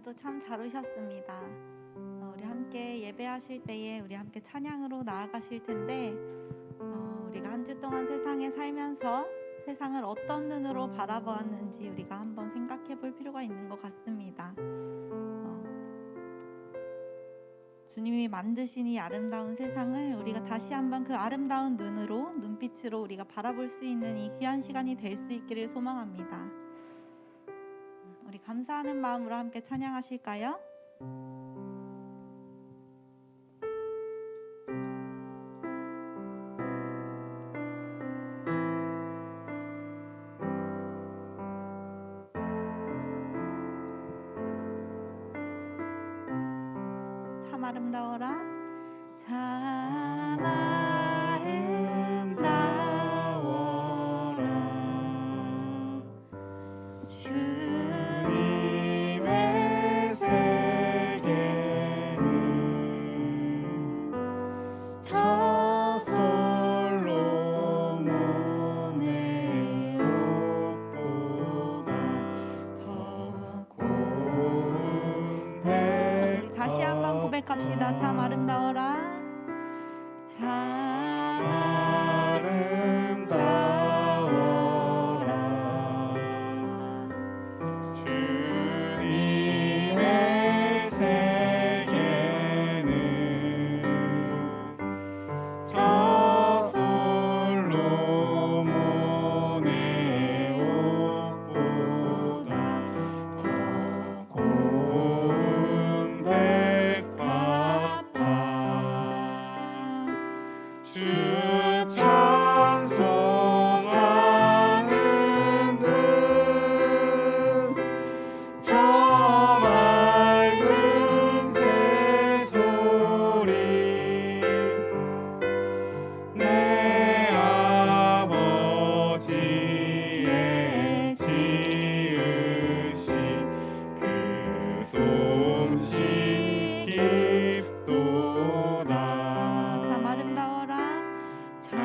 오늘도 참 잘 오셨습니다. 우리 함께 예배하실 때에 우리 함께 찬양으로 나아가실 텐데 우리가 한 주 동안 세상에 살면서 세상을 어떤 눈으로 바라보았는지 우리가 한번 생각해 볼 필요가 있는 것 같습니다. 주님이 만드신 이 아름다운 세상을 우리가 다시 한번 그 아름다운 눈빛으로 우리가 바라볼 수 있는 이 귀한 시간이 될 수 있기를 소망합니다. 우리 감사하는 마음으로 함께 찬양하실까요? 참 아름다워라 참 아름다워라 주님의 세계는 저 솔로몬의 옷보다 더 고운 백. 다시 한번 고백합시다. 참 아름다워라 참 아름다워라 주님의 세계는 저 솔로몬의 옷보다 더 고운 백합화 주 찬송하는 듯 저 맑은 새소리 내 아버지의 지으신 그 솜씨 깊도다 참 아름다워라 참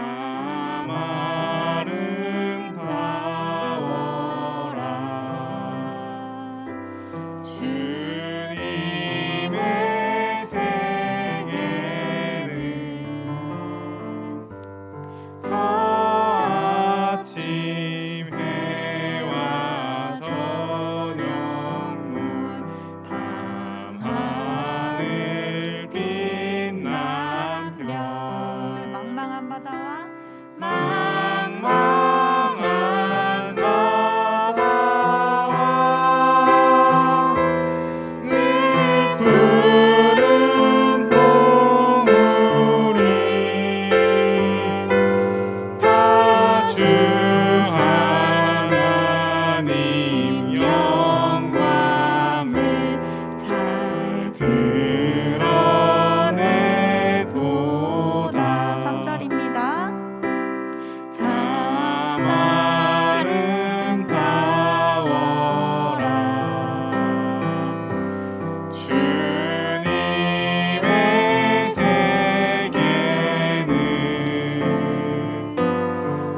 아름다워라 주님의 세계는 저 아침 해와 저녁 노을 밤하늘 빛난 별 망망한 바다와 망망한 바다와 늘 푸른 봉우리 다 주 하나님 영광을 잘 드러내도다 3절입니다. 참 아름다워라 주님의 세계는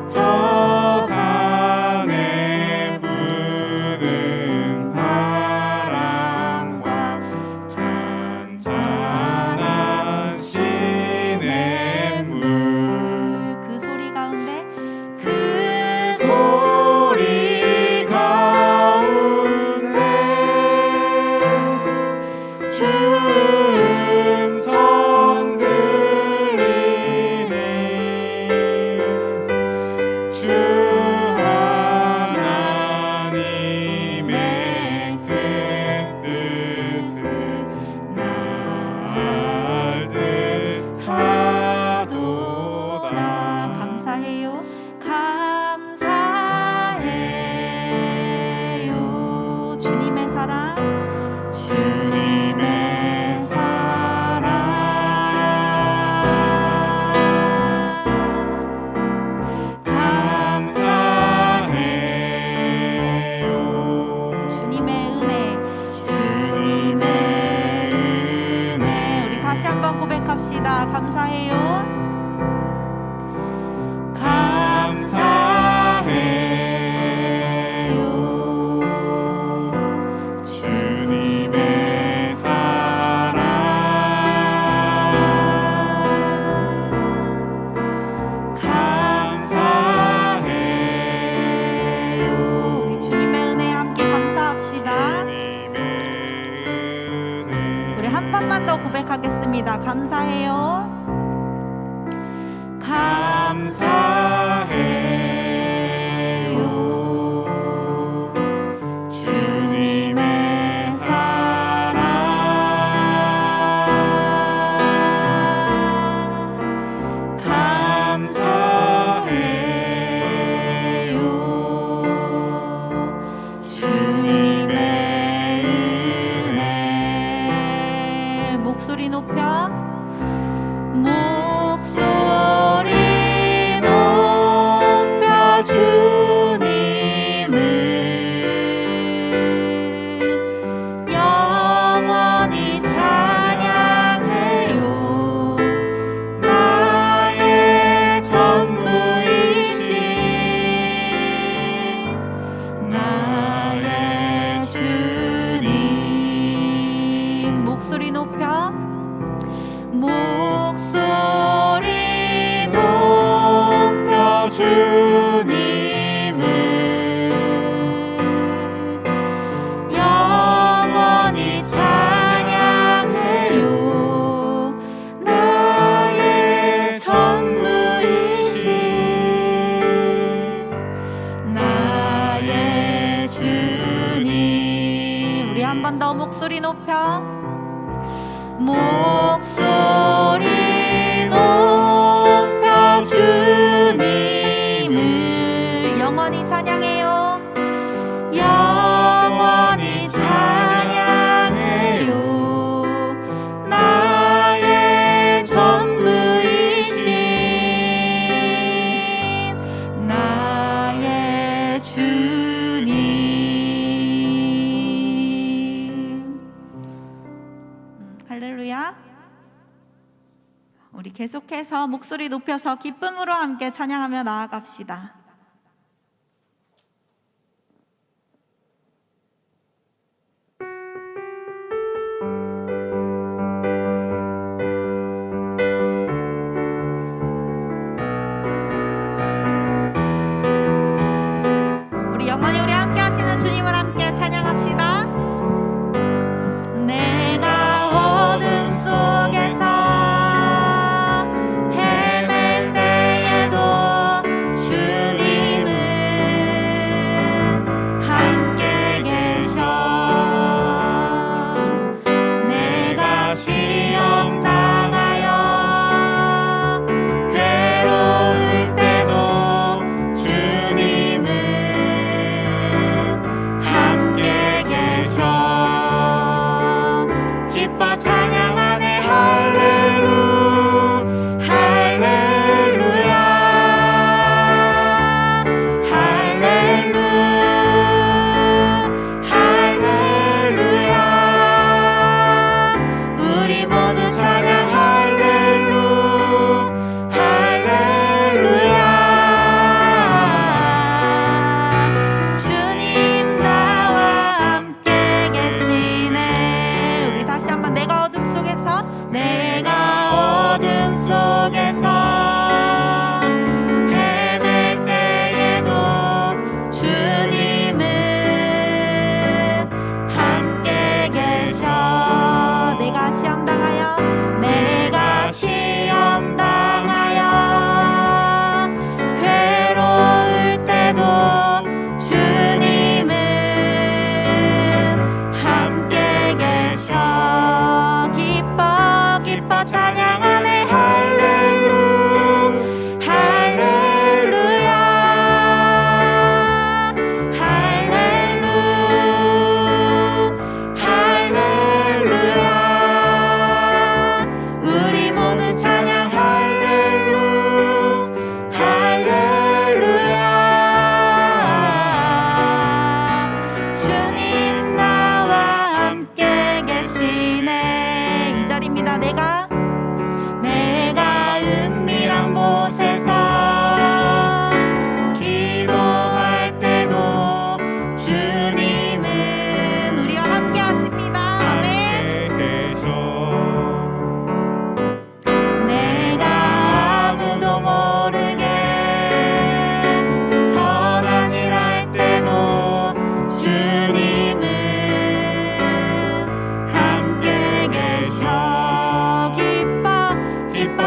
저 산에 부는 바람과 잔잔한 시냇물 그 소리 가운데 그 소리 가운데 주 음성 들리니 주 하나님의 그 뜻을 알듯하도다 감사해요 감사해요 주님의 사랑 주님의 사랑 감사해요 주님의 은혜 주님의 은혜 우리 다시 한번 고백합시다. 감사해요 감사해요 주님의 하겠습니다. 감사해요. 감사해요. 주님의 사랑 감사해요. 주님의 은혜 목소리 높여 목소리 높여 주님을 영원히 찬양해요. 나의 전부이신 나의 주님 목소리 높여 목소리 높여 주님을 영원히 찬양해요. 나의 전부이신 나의 주님 우리 한 번 더 목소리 높여 목소리 높여 주님을 영원히 찬양해요. 영원히 찬양해요. 나의 전부이신 나의 주님. 할렐루야. 우리 계속해서 목소리 높여서 기쁨으로 함께 찬양하며 나아갑시다. 우리 영원히 우리 함께 하시는 주님을 함께 찬양합시다. 내가 어둠 속에서 헤맬 때에도 주님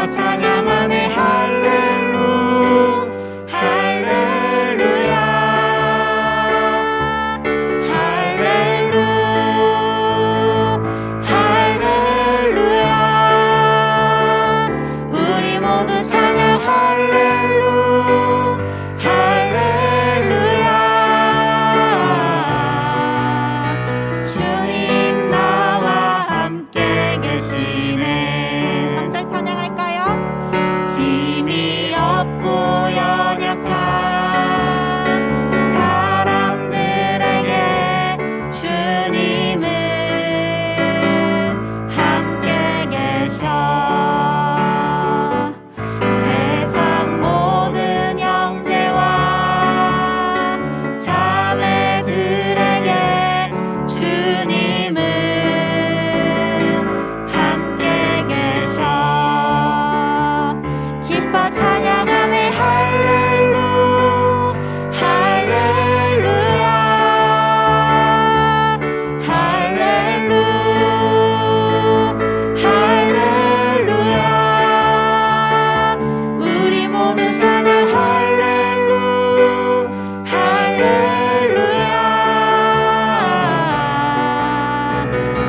기뻐 찬양하네 할렐루야 할렐루야 우리 모두 찬양 할렐루야 주님 나와 함께 계시네 3절 찬양할까요? 힘이 없고 연약한 사람들에게 주님은 함께 계셔 세상 모든 형제와 자매들에게 주님은 함께 계셔 기뻐 찬양하네 할렐루야 우리 모두 찬양 할렐루야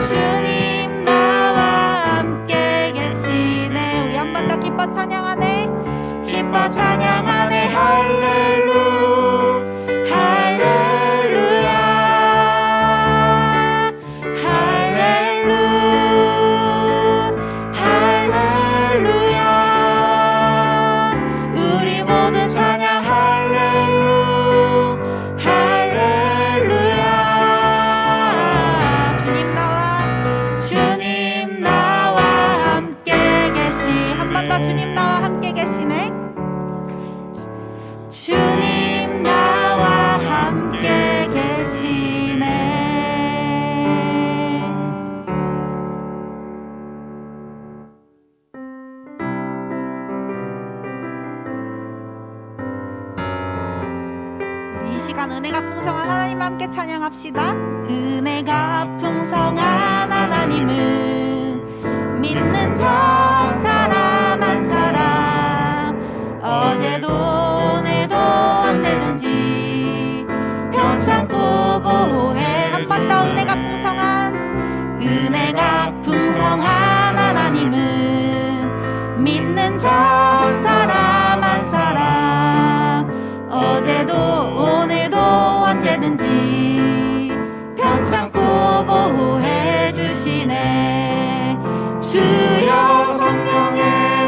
주님 나와 함께 계시네 우리 한 번 더 기뻐 찬양하네 기뻐 찬양하네 할렐루야 우리 모두 찬양 할렐루야 주님 나와 함께 계시 한 번 더 주님 나와 함께 계시네 주님 나와 함께 계시네 우리 이 시간 은혜가 풍성한 하나님 함께 찬양합시다 은혜가 풍성한 하나님은 믿는 자 사람 한 사람 어제도 오늘도 언제든지 편찮고 보호해 한 번 더 은혜가 풍성한 하나님은 믿는 자 사람 한 사람 어제도 오늘도 언제든지 편찮고 보호해 주시네 주여 성령의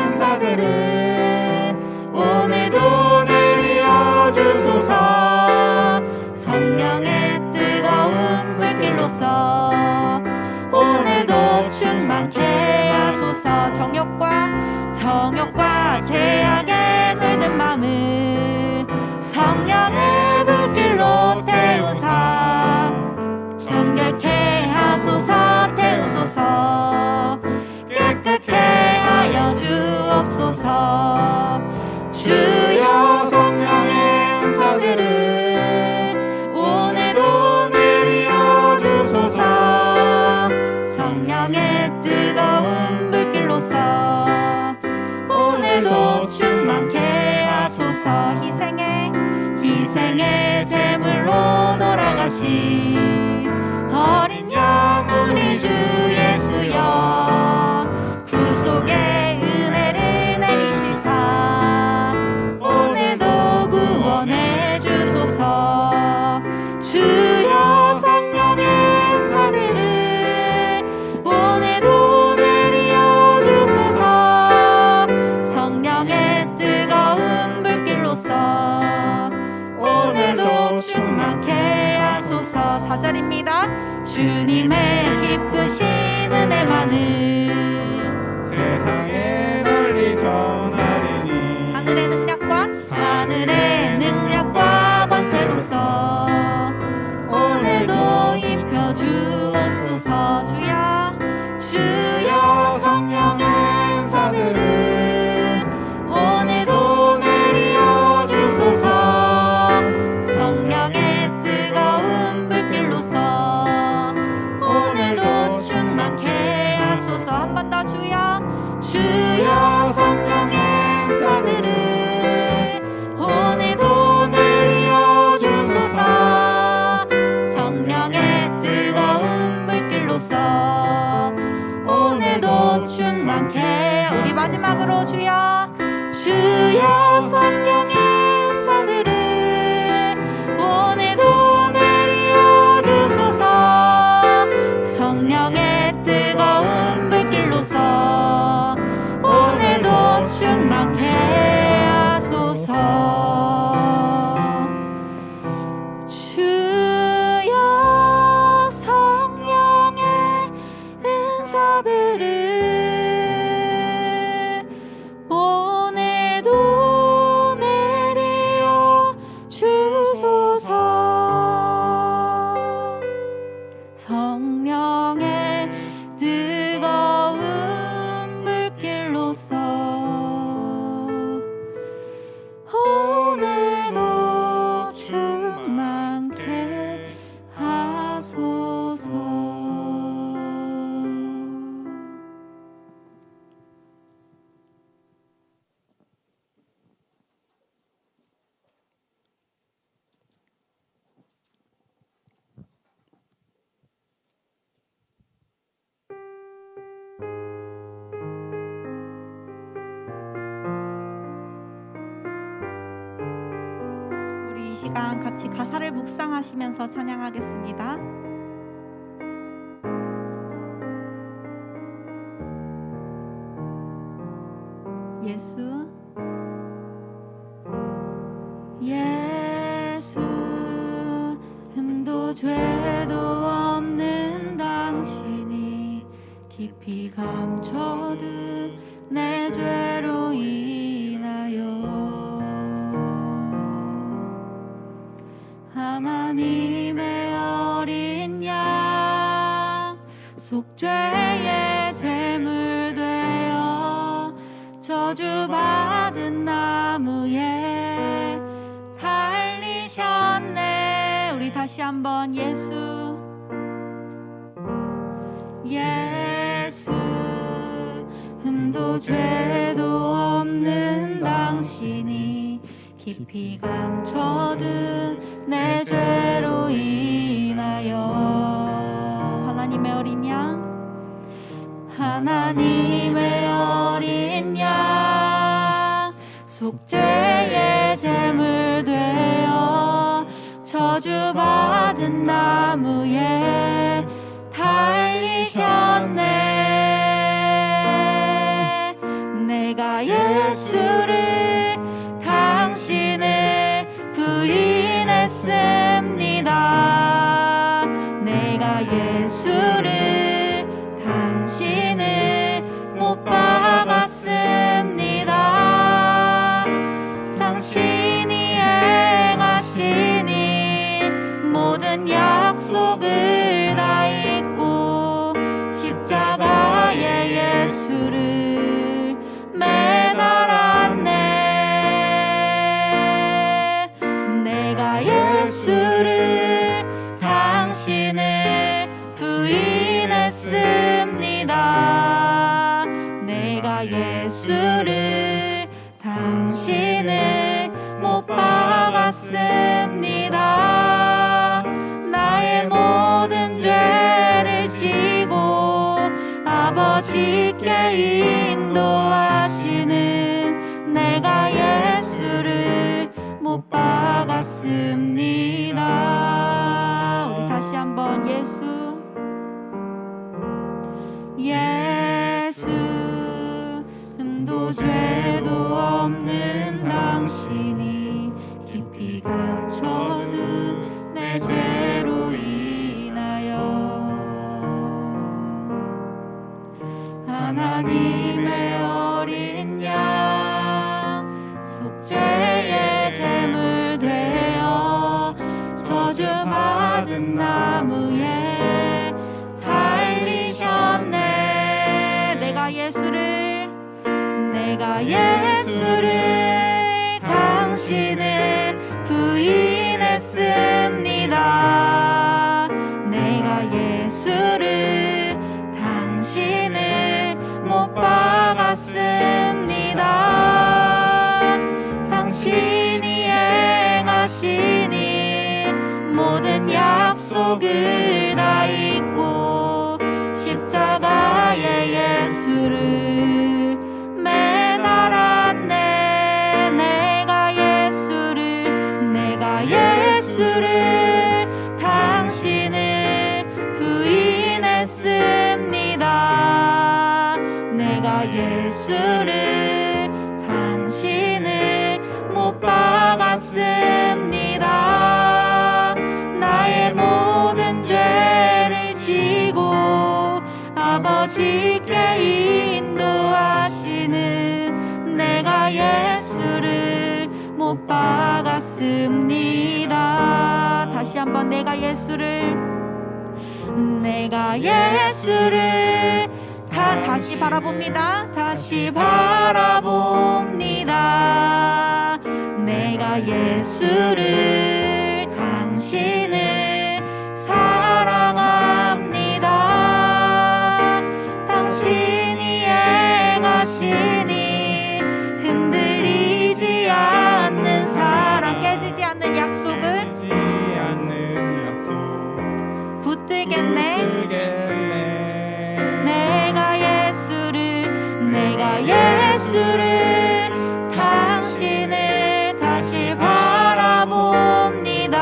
은사들을 오늘도 내려 주소서 성령의 뜨거운 물길로서 오늘도 충만케 하소서 정욕과 죄악에 물든 마음을 성령의 불길로 태우사 정결케 하소서 태우소서 깨끗게 하여 주옵소서 주여 성령의 은사들을 오늘도 내려 주소서 성령의 뜨거운 불길로서 오늘도 충만케 하소서 희생의 제물로 돌아가신 어린 양 우리 주 예수여 구속의 은혜를 내리시사 오늘도 구원해 주소서 주여 성령의 은사들을 오늘도 내려 주소서 성령의 뜨거운 불길로서 오늘도 충만케 하소서 4절입니다 주님의 기쁘신 은혜만을 세상에 널리 전하리니 하늘의 능력과 권세로서 오늘도 입혀 주옵소서 주여 성령의 은사들을 오늘도 내려 주소서 성령의 뜨거운 불길로서 오늘도 충만케 하소서 한 번 더 주여 성령 우리 마지막으로 주여 주여 성령의 은사들을 오늘도 내려 주소서. 성령의 뜨거운 불길로서 오늘도 충만케 하소서. 주여 성령의 은사들을 오늘도 내려 주소서. 성령의 뜨거운 불길로서 오늘도 충만케 하소서. 우리 이 시간 같이 가사를 묵상하시면서 찬양하겠습니다. 예수 예수 흠도 죄도 없는 당신이 깊이 감춰둔 내 죄로 인하여 하나님의 어린 양 속죄의 제물 되어 저주받은 나무에 달리셨네. 우리 다시 한번 예수 예수 흠도 죄도 없는 당신이 깊이 감춰둔 내 죄로 인하여 하나님의 어린 양 하나님의 어린 양 속죄의 제물 되어 저주받은 나무에 달리셨네. 내가 예수를 당신을 부인했습니다. 내가 예수를 당신을 못 박았습니다. 당신이 행하시니 모든 약속을 다 잊고 십자가에 예수를 매달았네. 내가 예수를 당신을 부인했습니다. 내가 예수를 당신을 못 박았습니다. 나의 모든 죄를 지고 아버지께 인도하시는 내가 예수를 못 박았습니다. 우리 다시 한번 예수 예수 흠도 죄도 없는 당신이 깊이 감춰둔 내 죄로 인하여 하나님의 어린 양 속죄의 제물 되어 저주받은 나무에 달리셨네. 내가 예수를 당신을 부인했습니다. 내가 예수를 당신을 못 박았습니다. 당신이 행하시니 모든 약속을 다 잊고 십자가에 예수를 예수를 당신을 못 박았습니다. 나의 모든 죄를 지고 아버지께 인도하시는 내가 예수를 못 박았습니다. 다시 한번 내가 예수를 다시 바라봅니다. 다시 바라봅니다. 내가 예수를 당신을 사랑합니다. 당신이 행하시니 흔들리지 않는 사랑, 깨지지 않는 약속을 붙들겠네. 내가 예수를 당신을 다시 바라봅니다.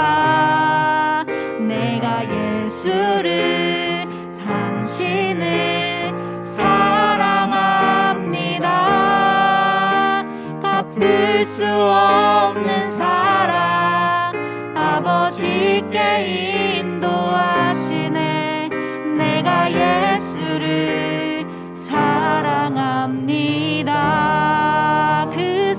내가 예수를 당신을 사랑합니다. 갚을 수 없는 사랑 아버지께 인도하시네. 내가 예수를 사랑합니다. 그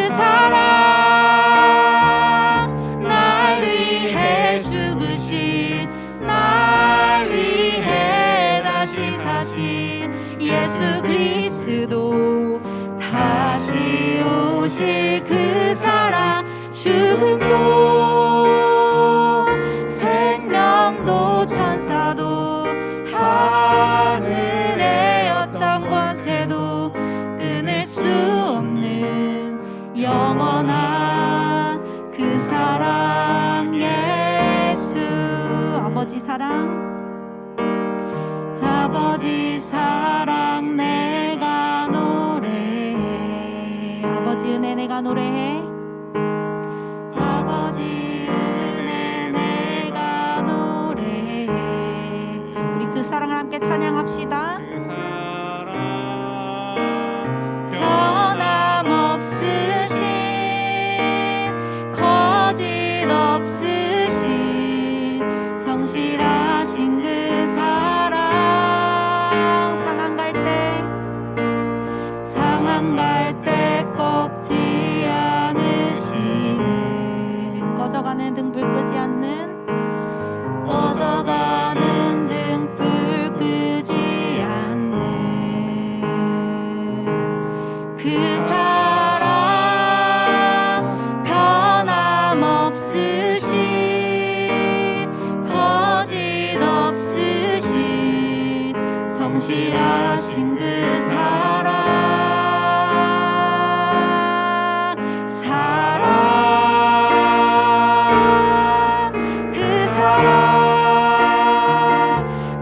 사랑 날 위해 죽으신, 날 위해 다시 사신 예수 그리스도, 다시 오실 그 사랑, 죽음도 생명도 천사도 하늘의 어떤 권세도 끊을 수 없는 영원한 그 사랑 예수. 아버지 사랑 내가 노래해. 아버지 은혜 내가 노래해. 아버지 은혜 내가 노래해. 우리 그 사랑을 함께 찬양합시다. 그 사랑 변함없으신, 거짓 없으신 성실하신 그 사랑, 상한 갈 때 꺾지 않으시는, 꺼져가는 등불 끄지 않는, 꺼져가는 등불 끄지 않는 그 사랑, 변함없으신, 거짓 없으신 성실하신 그 사랑, 그 사랑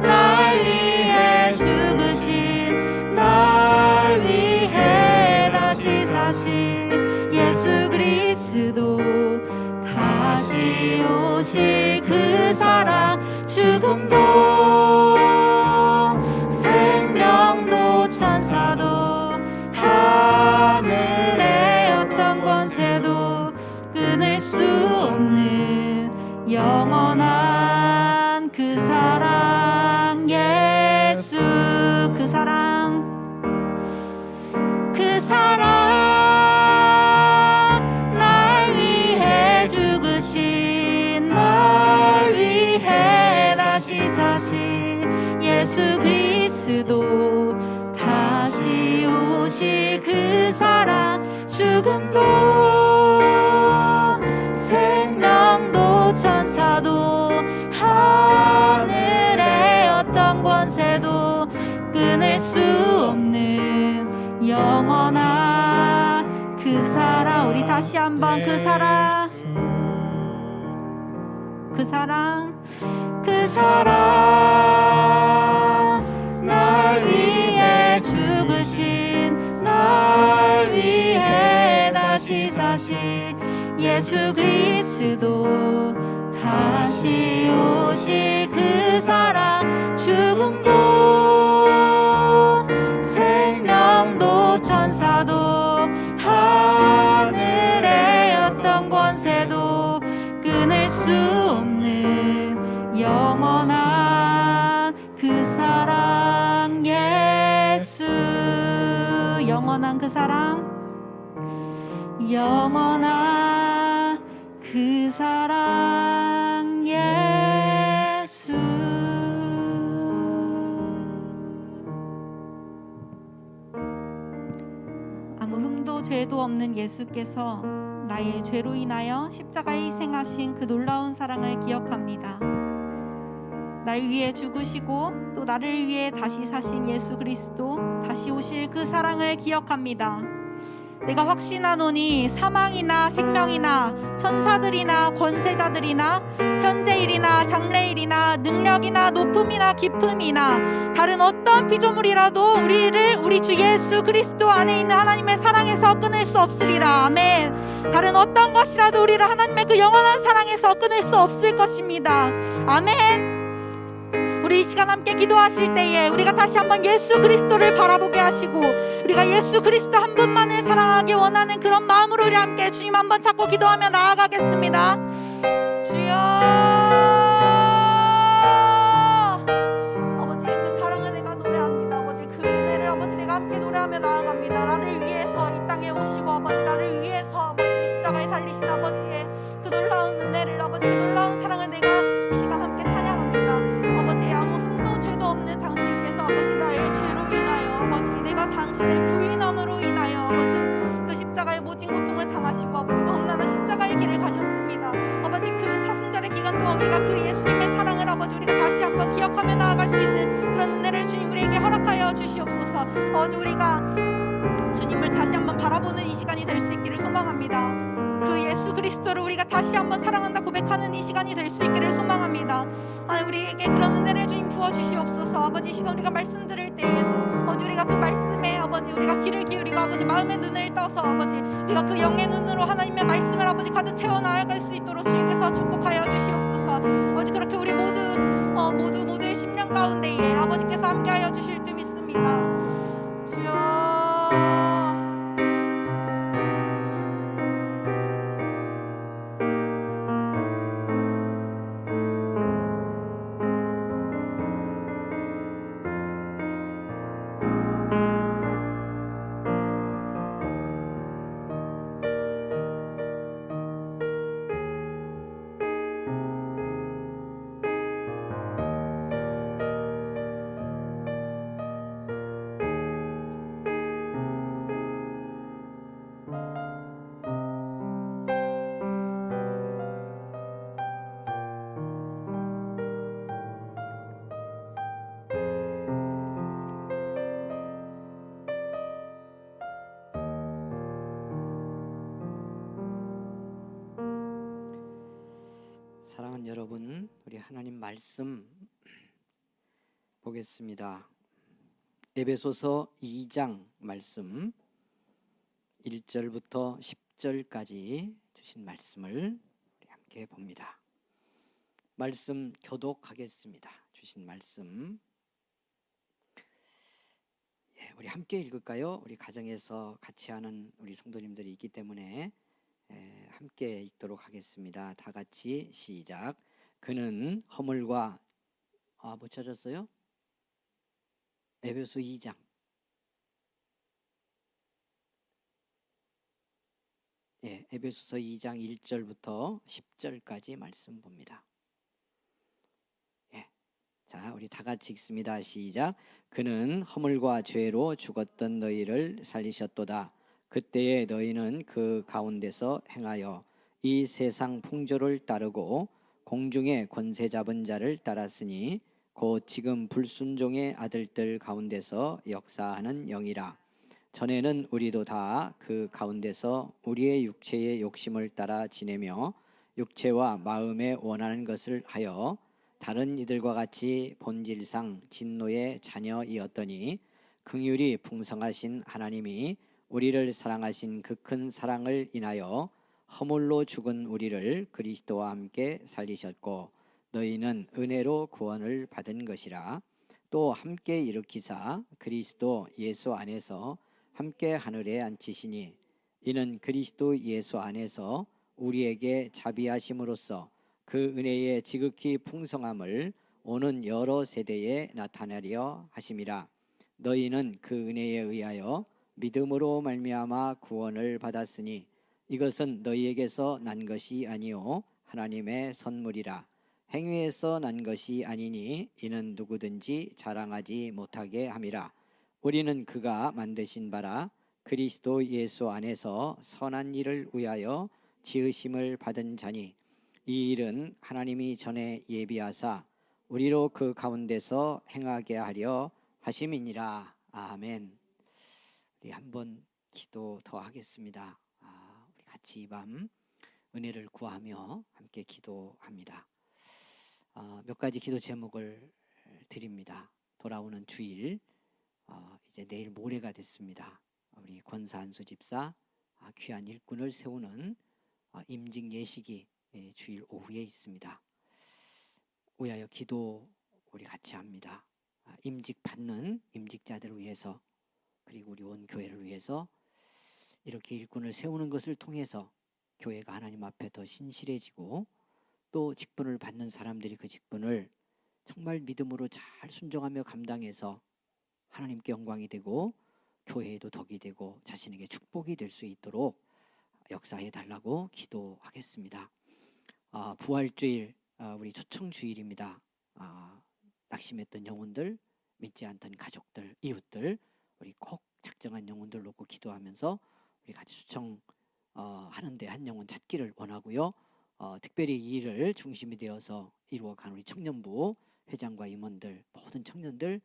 날 위해 죽으신, 날 위해 다시 사신 예수 그리스도, 다시 오실 그 사랑, 죽음도 생명도 천사도 하늘의 어떤 권세도 끊을 수 없는 영원한 그 사랑 예수. 그 사랑 날 위해 죽으신, 날 위해 다시 사신 예수 그리스도, 다시 오실 그 사랑, 죽음도 생명도 천사도 하늘의 어떤 권세도 끊을 수 없는 영원한 그 사랑. 우리 다시 한번 그 사랑, 그 사랑 날 위해 죽으신, 날 위해 다시 사신 예수 그리스도, 다시 오실 그 사랑, 죽음도 영원한 그 사랑, 영원한 그 사랑 예수. 아무 흠도 죄도 없는 예수께서 나의 죄로 인하여 십자가에 희생하신 그 놀라운 사랑을 기억합니다. 날 위해 죽으시고 또 나를 위해 다시 사신 예수 그리스도, 다시 오실 그 사랑을 기억합니다. 내가 확신하노니 사망이나 생명이나 천사들이나 권세자들이나 현재일이나 장래일이나 능력이나 높음이나 깊음이나 다른 어떤 피조물이라도 우리 주 예수 그리스도 안에 있는 하나님의 사랑에서 끊을 수 없으리라. 아멘. 다른 어떤 것이라도 우리를 하나님의 그 영원한 사랑에서 끊을 수 없을 것입니다. 아멘. 우리 이 시간 함께 기도하실 때에 우리가 다시 한번 예수 그리스도를 바라보게 하시고 우리가 예수 그리스도 한 분만을 사랑하기 원하는 그런 마음으로 우리 함께 주님 한번 찾고 기도하며 나아가겠습니다. 주여, 아버지 그 사랑을 내가 노래합니다. 아버지 그 은혜를 아버지 내가 함께 노래하며 나아갑니다. 나를 위해서 이 땅에 오시고 아버지 나를 위해서 아버지 십자가에 달리신 아버지의 그 놀라운 은혜를, 아버지 그 놀라운 사랑을 내가 이 시간 함께 찬양합니다. 아버지 아무 흠도 죄도 없는 당신께서 아버지 나의 죄로 인하여 아버지 내가 당신의 부인함으로 인하여 아버지 그 십자가의 모진 고통을 당하시고 아버지 그 험난한 십자가의 길을 가셨습니다. 아버지 그 사순절의 기간 동안 우리가 그 예수님의 사랑을 아버지 우리가 다시 한번 기억하며 나아갈 수 있는 그런 은혜를 주님 우리에게 허락하여 주시옵소서. 아버지 우리가 주님을 다시 한번 바라보는 이 시간이 될 수 있기를 소망합니다. 그 예수 그리스도를 우리가 다시 한번 사랑한다 고백하는 이 시간이 될 수 있기를 소망합니다. 우리에게 그런 은혜를 주님 부어주시옵소서. 아버지 이 시간 우리가 말씀 들을 때에도 아버지 우리가 그 말씀에 아버지 우리가 귀를 기울이고 아버지 마음의 눈을 떠서 아버지 우리가 그 영의 눈으로 하나님의 말씀을 아버지 가득 채워 나아갈 수 있도록 주님께서 축복하여 주시옵소서. 아버지 그렇게 우리 모두의 심령 가운데에 아버지께서 함께하여 주실 줄 믿습니다. 주여, 사랑하는 여러분, 우리 하나님 말씀 보겠습니다. 에베소서 2장 말씀 1절부터 10절까지 주신 말씀을 함께 봅니다. 말씀 교독하겠습니다. 주신 말씀 우리 함께 읽을까요? 우리 가정에서 같이 하는 우리 성도님들이 있기 때문에 함께 읽도록 하겠습니다. 다 같이 시작. 그는 허물과 못 찾았어요? 에베소 2장 에베소서 2장 1절부터 10절까지 말씀 봅니다. 자, 우리 다 같이 읽습니다. 시작. 그는 허물과 죄로 죽었던 너희를 살리셨도다. 그때에 너희는 그 가운데서 행하여 이 세상 풍조를 따르고 공중의 권세 잡은 자를 따랐으니 곧 지금 불순종의 아들들 가운데서 역사하는 영이라. 전에는 우리도 다 그 가운데서 우리의 육체의 욕심을 따라 지내며 육체와 마음에 원하는 것을 하여 다른 이들과 같이 본질상 진노의 자녀이었더니 긍휼이 풍성하신 하나님이 우리를 사랑하신 그 큰 사랑을 인하여 허물로 죽은 우리를 그리스도와 함께 살리셨고 너희는 은혜로 구원을 받은 것이라. 또 함께 일으키사 그리스도 예수 안에서 함께 하늘에 앉히시니 이는 그리스도 예수 안에서 우리에게 자비하심으로써 그 은혜의 지극히 풍성함을 오는 여러 세대에 나타내려 하심이라. 너희는 그 은혜에 의하여 믿음으로 말미암아 구원을 받았으니 이것은 너희에게서 난 것이 아니요 하나님의 선물이라. 행위에서 난 것이 아니니 이는 누구든지 자랑하지 못하게 함이라. 우리는 그가 만드신 바라 그리스도 예수 안에서 선한 일을 위하여 지으심을 받은 자니 이 일은 하나님이 전에 예비하사 우리로 그 가운데서 행하게 하려 하심이니라. 아멘. 우리 한번 기도 더 하겠습니다. 우리 같이 이 밤 은혜를 구하며 함께 기도합니다. 몇 가지 기도 제목을 드립니다. 돌아오는 주일, 이제 내일 모레가 됐습니다. 우리 권사한수 집사 귀한 일꾼을 세우는 임직 예식이 주일 오후에 있습니다. 위하여 기도 우리 같이 합니다. 임직 받는 임직자들을 위해서, 그리고 우리 온 교회를 위해서 이렇게 일꾼을 세우는 것을 통해서 교회가 하나님 앞에 더 신실해지고, 또 직분을 받는 사람들이 그 직분을 정말 믿음으로 잘 순종하며 감당해서 하나님께 영광이 되고 교회에도 덕이 되고 자신에게 축복이 될 수 있도록 역사해 달라고 기도하겠습니다. 부활주일, 우리 초청주일입니다. 낙심했던 영혼들, 믿지 않던 가족들, 이웃들, 우리 꼭 작정한 영혼들 놓고 기도하면서 우리 같이 초청 하는데 한 영혼 찾기를 원하고요. 특별히 이 일을 중심이 되어서 이루어가는 우리 청년부 회장과 임원들, 모든 청년들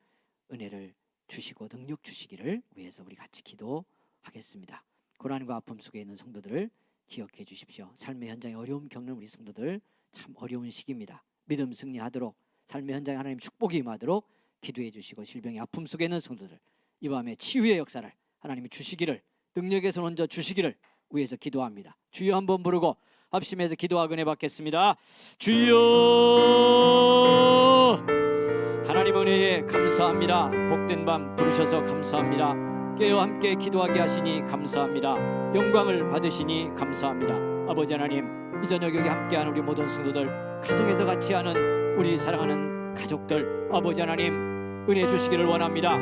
은혜를 주시고 능력 주시기를 위해서 우리 같이 기도하겠습니다. 고난과 아픔 속에 있는 성도들을 기억해 주십시오. 삶의 현장에 어려움 겪는 우리 성도들 참 어려운 시기입니다. 믿음 승리하도록, 삶의 현장에 하나님 축복이 임하도록 기도해 주시고, 질병의 아픔 속에 있는 성도들 이 밤에 치유의 역사를 하나님이 주시기를, 능력에서 얹어 주시기를 위해서 기도합니다. 주여 한번 부르고 합심해서 기도하고 은혜 받겠습니다. 주여, 하나님 은혜에 감사합니다. 복된 밤 부르셔서 감사합니다. 깨어 함께 기도하게 하시니 감사합니다. 영광을 받으시니 감사합니다. 아버지 하나님, 이 저녁 여기 함께하는 우리 모든 성도들, 가정에서 같이 하는 우리 사랑하는 가족들, 아버지 하나님 은혜 주시기를 원합니다.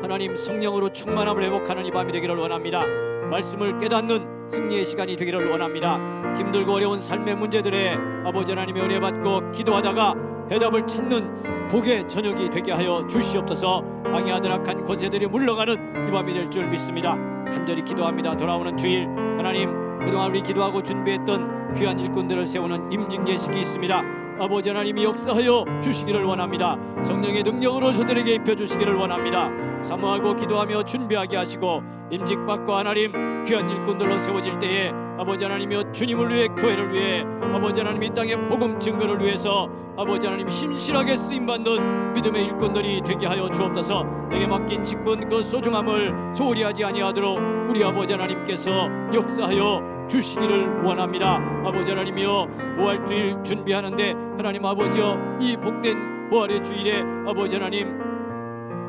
하나님 성령으로 충만함을 회복하는 이 밤이 되기를 원합니다. 말씀을 깨닫는 승리의 시간이 되기를 원합니다. 힘들고 어려운 삶의 문제들에 아버지 하나님의 은혜 받고 기도하다가 해답을 찾는 복의 저녁이 되게 하여 주시옵소서. 방해하던 악한 권세들이 물러가는 이 밤이 될 줄 믿습니다. 간절히 기도합니다. 돌아오는 주일, 하나님 그동안 우리 기도하고 준비했던 귀한 일꾼들을 세우는 임직 예식이 있습니다. 아버지 하나님이 역사하여 주시기를 원합니다. 성령의 능력으로 저들에게 입혀주시기를 원합니다. 사모하고 기도하며 준비하게 하시고, 임직받고 하나님 귀한 일꾼들로 세워질 때에 아버지 하나님이여 주님을 위해, 교회를 위해, 아버지 하나님 이 땅의 복음 증거를 위해서 아버지 하나님 신실하게 쓰임받는 믿음의 일꾼들이 되게 하여 주옵소서. 내게 맡긴 직분 그 소중함을 소홀히 하지 아니하도록 우리 아버지 하나님께서 역사하여 주시기를 원합니다. 아버지 하나님이여, 부활주일 준비하는데 하나님 아버지여, 이 복된 부활의 주일에 아버지 하나님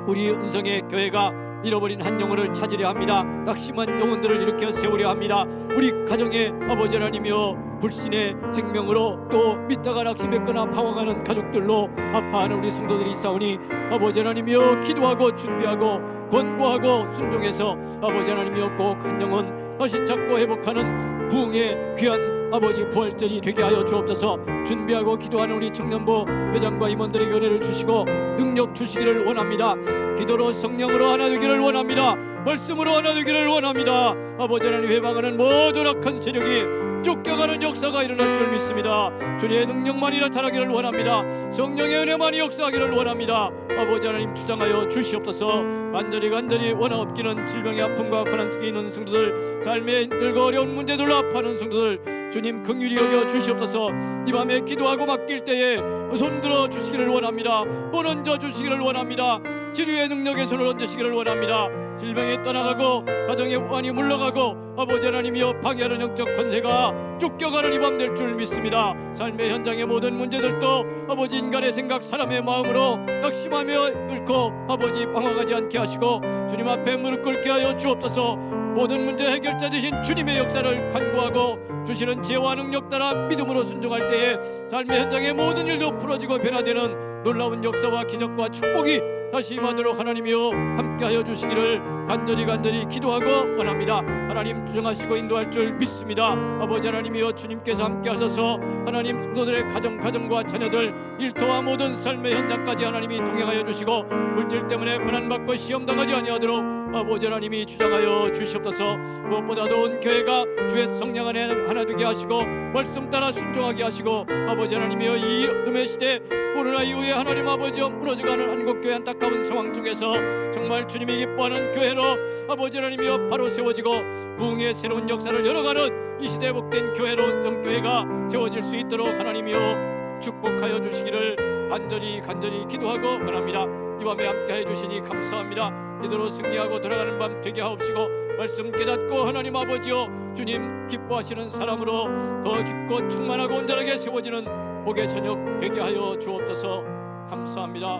우리 은성의 교회가 잃어버린 한 영혼을 찾으려 합니다. 낙심한 영혼들을 일으켜 세우려 합니다. 우리 가정의 아버지 하나님이여, 불신의 생명으로 또 믿다가 낙심했거나 방황하는 가족들로 아파하는 우리 성도들이 있사오니 아버지 하나님이여, 기도하고 준비하고 권고하고 순종해서 아버지 하나님이여 꼭 한 영혼 다시 찾고 회복하는 부흥의 귀한 아버지 부활절이 되게 하여 주옵소서. 준비하고 기도하는 우리 청년부 회장과 임원들에게 은혜를 주시고 능력 주시기를 원합니다. 기도로 성령으로 하나 되기를 원합니다. 말씀으로 하나 되기를 원합니다. 아버지 하나님, 회방하는 모든 악한 세력이 쫓겨가는 역사가 일어날 줄 믿습니다. 주님의 능력만이 나타나기를 원합니다. 성령의 은혜만이 역사하기를 원합니다. 아버지 하나님 주장하여 주시옵소서. 간절히 원하옵기는 질병의 아픔과 고난 속에 있는 성도들, 삶의 힘들고 어려운 문제들로 아파하는 성도들 주님 긍휼히 여겨 주시옵소서. 이 밤에 기도하고 맡길 때에 손들어 주시기를 원합니다. 손 얹어 주시기를 원합니다. 치료의 능력에 손을 얹으시기를 원합니다. 질병이 떠나가고 가정의 원이 물러가고 아버지 하나님이여, 방해하는 영적 권세가 쫓겨가는 이 밤 될 줄 믿습니다. 삶의 현장의 모든 문제들도 아버지 인간의 생각, 사람의 마음으로 낙심하며 끓고 아버지 방황하지 않게 하시고 주님 앞에 무릎 꿇게 하여 주옵소서. 모든 문제 해결자 되신 주님의 역사를 간구하고 주시는 지혜와 능력 따라 믿음으로 순종할 때에 삶의 현장의 모든 일도 풀어지고 변화되는 놀라운 역사와 기적과 축복이 다시 임하도록 하나님이여 함께하여 주시기를 간절히 기도하고 원합니다. 하나님 주정하시고 인도할 줄 믿습니다. 아버지 하나님이여 주님께서 함께하셔서 하나님 성도들의 가정과 자녀들 일터와 모든 삶의 현장까지 하나님이 동행하여 주시고 물질 때문에 고난받고 시험당하지 아니하도록 아버지 하나님이 주장하여 주시옵소서. 무엇보다도 온 교회가 주의 성령 안에 하나 되게 하시고 말씀 따라 순종하게 하시고 아버지 하나님이여 이 어둠의 시대 코로나 이후에 하나님 아버지여 무너져가는 한국교회 안타까운 상황 속에서 정말 주님이 기뻐하는 교회로 아버지 하나님이여 바로 세워지고 부흥의 새로운 역사를 열어가는 이 시대에 복된 교회로 성교회가 세워질 수 있도록 하나님이여 축복하여 주시기를 간절히 기도하고 원합니다. 이 밤에 함께해 주시니 감사합니다. 기도로 승리하고 돌아가는 밤 되게 하옵시고 말씀 깨닫고 하나님 아버지여 주님 기뻐하시는 사람으로 더 깊고 충만하고 온전하게 세워지는 복의 저녁 되게 하여 주옵소서. 감사합니다.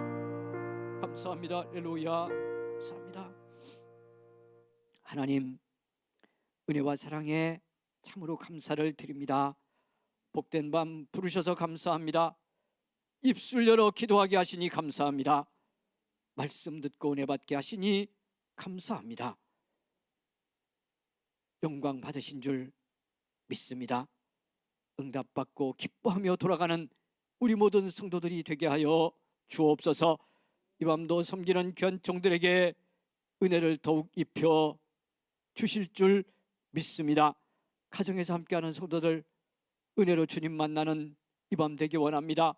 할렐루야. 감사합니다. 하나님 은혜와 사랑에 참으로 감사를 드립니다. 복된 밤 부르셔서 감사합니다. 입술 열어 기도하게 하시니 감사합니다. 말씀 듣고 은혜 받게 하시니 감사합니다. 영광 받으신 줄 믿습니다. 응답받고 기뻐하며 돌아가는 우리 모든 성도들이 되게 하여 주옵소서. 이 밤도 섬기는 귀한 종들에게 은혜를 더욱 입혀 주실 줄 믿습니다. 가정에서 함께하는 성도들 은혜로 주님 만나는 이 밤 되기 원합니다.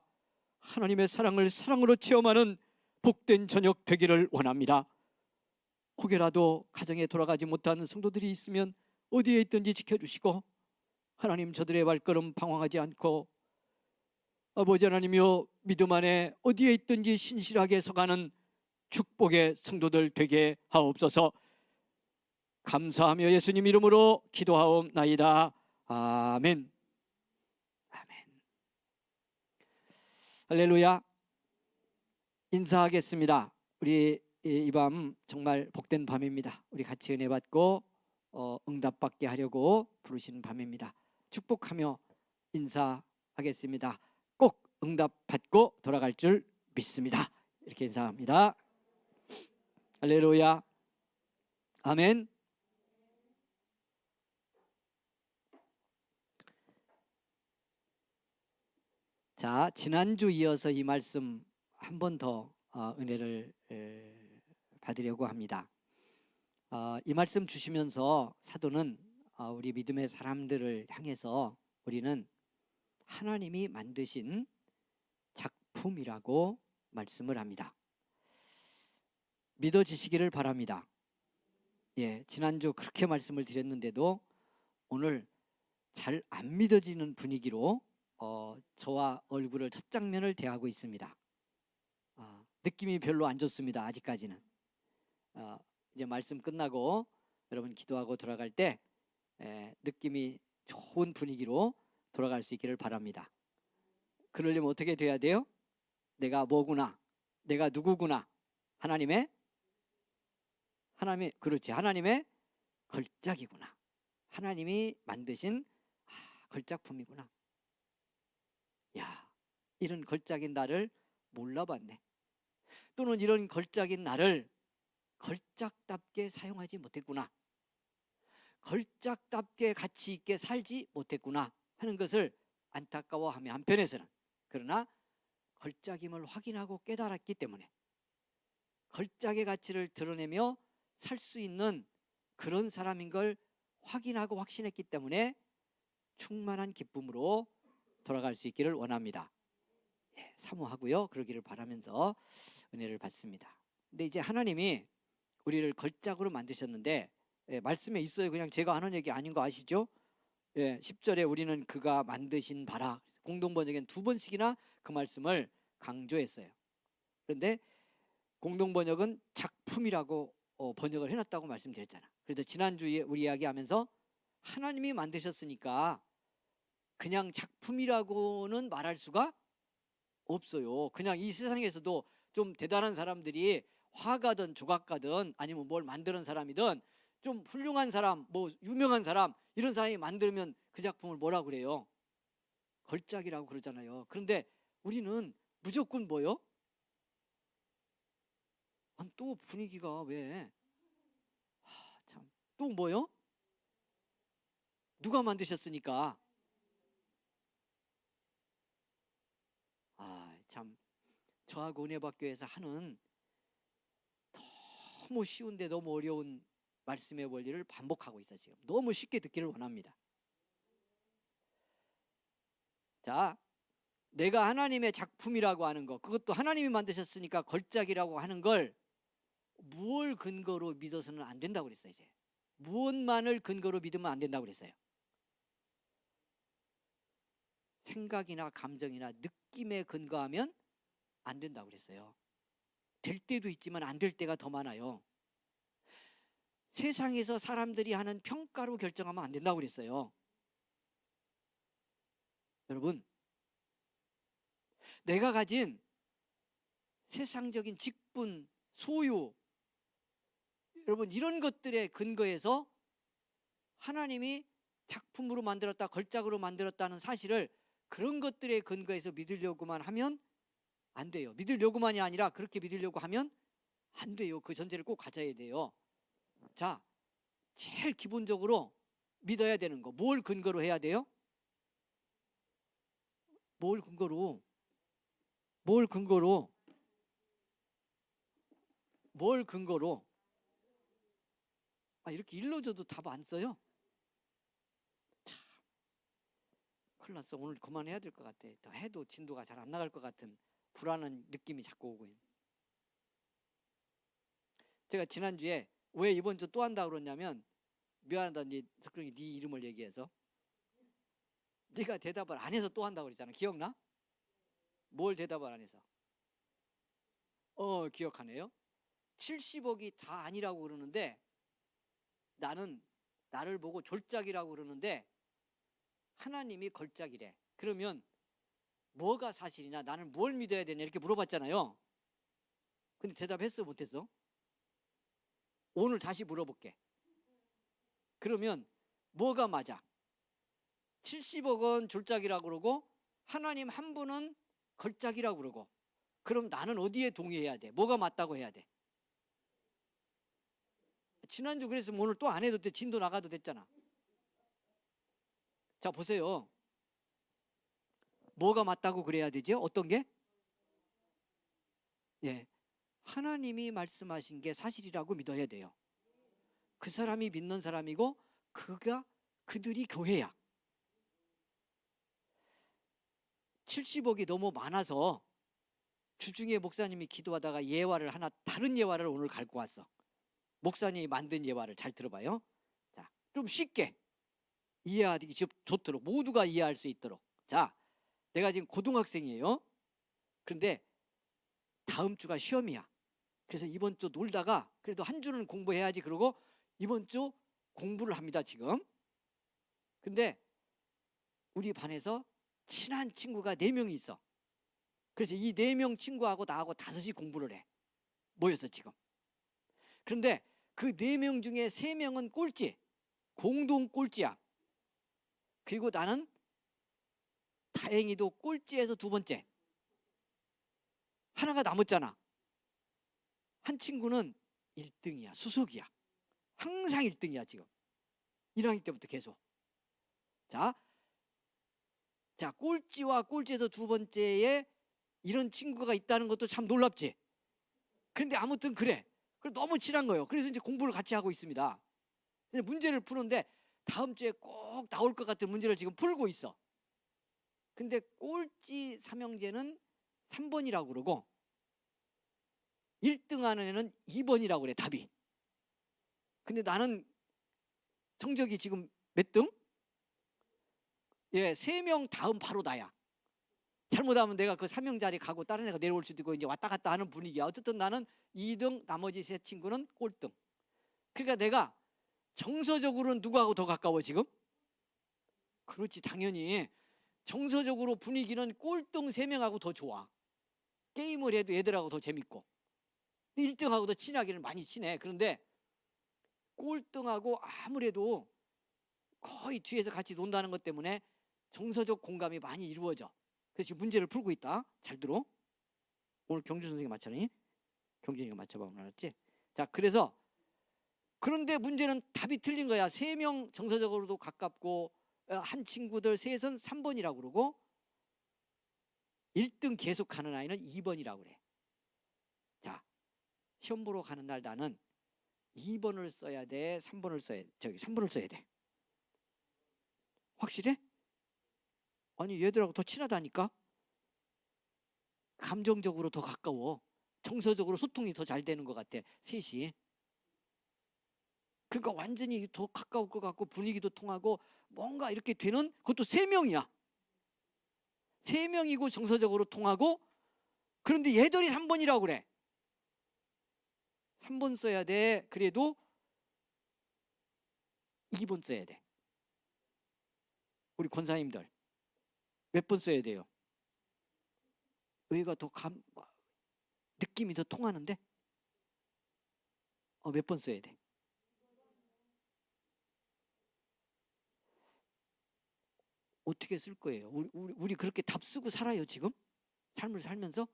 하나님의 사랑을 사랑으로 체험하는 복된 저녁 되기를 원합니다. 혹여라도 가정에 돌아가지 못하는 성도들이 있으면 어디에 있든지 지켜주시고 하나님 저들의 발걸음 방황하지 않고 아버지 하나님이여 믿음 안에 어디에 있든지 신실하게 서가는 축복의 성도들 되게 하옵소서. 감사하며 예수님 이름으로 기도하옵나이다. 아멘. 할렐루야. 인사하겠습니다. 우리 이 밤 정말 복된 밤입니다. 우리 같이 은혜 받고 응답받게 하려고 부르시는 밤입니다. 축복하며 인사하겠습니다. 꼭 응답받고 돌아갈 줄 믿습니다. 이렇게 인사합니다. 할렐루야. 아멘. 자, 지난주 이어서 이 말씀 한 번 더 은혜를 받으려고 합니다. 이 말씀 주시면서 사도는 우리 믿음의 사람들을 향해서 우리는 하나님이 만드신 작품이라고 말씀을 합니다. 믿어지시기를 바랍니다. 예, 지난주 그렇게 말씀을 드렸는데도 오늘 잘 안 믿어지는 분위기로 저와 얼굴을 첫 장면을 대하고 있습니다. 느낌이 별로 안 좋습니다. 아직까지는. 이제 말씀 끝나고 여러분 기도하고 돌아갈 때 느낌이 좋은 분위기로 돌아갈 수 있기를 바랍니다. 그러려면 어떻게 돼야 돼요? 내가 뭐구나, 내가 누구구나, 하나님의 하나님의 걸작이구나, 하나님이 만드신 걸작품이구나. 야, 이런 걸작인 나를 몰라봤네. 또는 이런 걸작인 나를 걸작답게 사용하지 못했구나, 걸작답게 가치 있게 살지 못했구나 하는 것을 안타까워하며 한편에서는 그러나 걸작임을 확인하고 깨달았기 때문에 걸작의 가치를 드러내며 살 수 있는 그런 사람인 걸 확인하고 확신했기 때문에 충만한 기쁨으로 돌아갈 수 있기를 원합니다. 사모하고요, 그러기를 바라면서 은혜를 받습니다. 근데 이제 하나님이 우리를 걸작으로 만드셨는데 말씀에 있어요. 그냥 제가 하는 얘기 아닌 거 아시죠? 10절에 우리는 그가 만드신 바라, 공동번역엔 2번씩이나 그 말씀을 강조했어요. 그런데 공동번역은 작품이라고 번역을 해놨다고 말씀드렸잖아. 그래서 지난주에 우리 이야기하면서 하나님이 만드셨으니까 그냥 작품이라고는 말할 수가 없어요. 그냥 이 세상에서도 좀 대단한 사람들이 화가든 조각가든 아니면 뭘 만드는 사람이든 좀 훌륭한 사람, 뭐 유명한 사람, 이런 사람이 만들면 그 작품을 뭐라 그래요? 걸작이라고 그러잖아요. 그런데 우리는 무조건 뭐요? 아니, 또 분위기가 왜? 참, 또 뭐요? 누가 만드셨으니까? 참, 저하고 은혜박교회에서 하는 너무 쉬운데 너무 어려운 말씀의 원리를 반복하고 있어요. 지금 너무 쉽게 듣기를 원합니다. 자, 내가 하나님의 작품이라고 하는 거, 그것도 하나님이 만드셨으니까 걸작이라고 하는 걸 무엇 근거로 믿어서는 안 된다고 그랬어요. 이제 무엇만을 근거로 믿으면 안 된다고 그랬어요. 생각이나 감정이나 느낌에 근거하면 안 된다고 그랬어요. 될 때도 있지만 안 될 때가 더 많아요. 세상에서 사람들이 하는 평가로 결정하면 안 된다고 그랬어요. 여러분, 내가 가진 세상적인 직분, 소유, 여러분 이런 것들에 근거해서 하나님이 작품으로 만들었다, 걸작으로 만들었다는 사실을 그런 것들에 근거해서 믿으려고만 하면 안 돼요. 믿으려고만이 아니라 그렇게 믿으려고 하면 안 돼요. 그 전제를 꼭 가져야 돼요. 자, 제일 기본적으로 믿어야 되는 거, 뭘 근거로 해야 돼요? 뭘 근거로? 뭘 근거로? 뭘 근거로? 이렇게 일러줘도 답 안 써요? 참, 큰일 났어. 오늘 그만해야 될 것 같아. 더 해도 진도가 잘 안 나갈 것 같은 불안한 느낌이 자꾸 오고. 제가 지난주에 왜 이번 주 또 한다고 그러냐면, 미안하다, 석경이 네 이름을 얘기해서 네가 대답을 안 해서 또 한다고 그랬잖아. 기억나? 뭘 대답을 안 해서? 기억하네요. 70억이 다 아니라고 그러는데 나는 나를 보고 졸작이라고 그러는데 하나님이 걸작이래. 그러면 뭐가 사실이냐, 나는 뭘 믿어야 되냐 이렇게 물어봤잖아요. 근데 대답했어 못했어? 오늘 다시 물어볼게. 그러면 뭐가 맞아? 70억은 졸작이라고 그러고 하나님 한 분은 걸작이라고 그러고, 그럼 나는 어디에 동의해야 돼? 뭐가 맞다고 해야 돼? 지난주 그랬으면 오늘 또 안 해도 돼. 진도 나가도 됐잖아. 자, 보세요. 뭐가 맞다고 그래야 되죠? 어떤 게? 예, 하나님이 말씀하신 게 사실이라고 믿어야 돼요. 그 사람이 믿는 사람이고 그들이 교회야. 70억이 너무 많아서 주중에 목사님이 기도하다가 예화를 하나, 다른 예화를 오늘 갖고 왔어. 목사님이 만든 예화를 잘 들어봐요. 자, 좀 쉽게 이해하기 좋도록, 모두가 이해할 수 있도록. 자, 내가 지금 고등학생이에요. 그런데 다음 주가 시험이야. 그래서 이번 주 놀다가 그래도 한 주는 공부해야지 그러고 이번 주 공부를 합니다 지금. 근데 우리 반에서 친한 친구가 4명이 있어. 그래서 이 4명 친구하고 나하고 5이 공부를 해. 모여서 지금. 그런데 그 4명 중에 3명은 꼴찌, 공동 꼴찌야. 그리고 나는 다행히도 꼴찌에서 2번째. 하나가 남았잖아. 한 친구는 1등이야, 수석이야. 항상 1등이야 지금. 1학년 때부터 계속. 자, 꼴찌와 꼴찌에서 2번째에 이런 친구가 있다는 것도 참 놀랍지. 그런데 아무튼 그래. 너무 친한 거예요. 그래서 이제 공부를 같이 하고 있습니다. 문제를 푸는데 다음 주에 꼭 나올 것 같은 문제를 지금 풀고 있어. 근데 꼴찌 삼형제는 3번이라고 그러고 1등 하는 애는 2번이라고 그래, 답이. 근데 나는 성적이 지금 몇 등? 3명 다음 바로 나야. 잘못하면 내가 그 3명 자리 가고 다른 애가 내려올 수도 있고 이제 왔다 갔다 하는 분위기야. 어쨌든 나는 2등, 나머지 3 친구는 꼴등. 그러니까 내가 정서적으로는 누구하고 더 가까워 지금? 그렇지, 당연히 정서적으로 분위기는 꼴등 3명하고 더 좋아. 게임을 해도 애들하고 더 재밌고 1등하고 더 친하기는 많이 친해. 그런데 꼴등하고 아무래도 거의 뒤에서 같이 논다는 것 때문에 정서적 공감이 많이 이루어져. 그래서 지금 문제를 풀고 있다. 잘 들어. 오늘 경주 선생님 맞잖니? 경준이가 맞춰봐. 알았지? 자, 그래서 그런데 문제는 답이 틀린 거야. 3명 정서적으로도 가깝고 한 친구들 셋은 3번이라고 그러고 1등 계속하는 아이는 2번이라고 그래. 자, 시험 보러 가는 날 나는 2번을 써야 돼, 3번을 써야 돼? 3번을 써야 돼. 확실해? 아니 얘들하고 더 친하다니까? 감정적으로 더 가까워. 정서적으로 소통이 더 잘 되는 것 같아, 셋이. 그러니까 완전히 더 가까울 것 같고 분위기도 통하고 뭔가 이렇게 되는, 그것도 3명이야. 3명이고 정서적으로 통하고. 그런데 얘들이 3번이라고 그래. 3번 써야 돼. 그래도 2번 써야 돼. 우리 권사님들 몇 번 써야 돼요? 여기가 더 느낌이 더 통하는데 몇 번 써야 돼? 어떻게 쓸 거예요? 우리 그렇게 답 쓰고 살아요 지금? 삶을 살면서?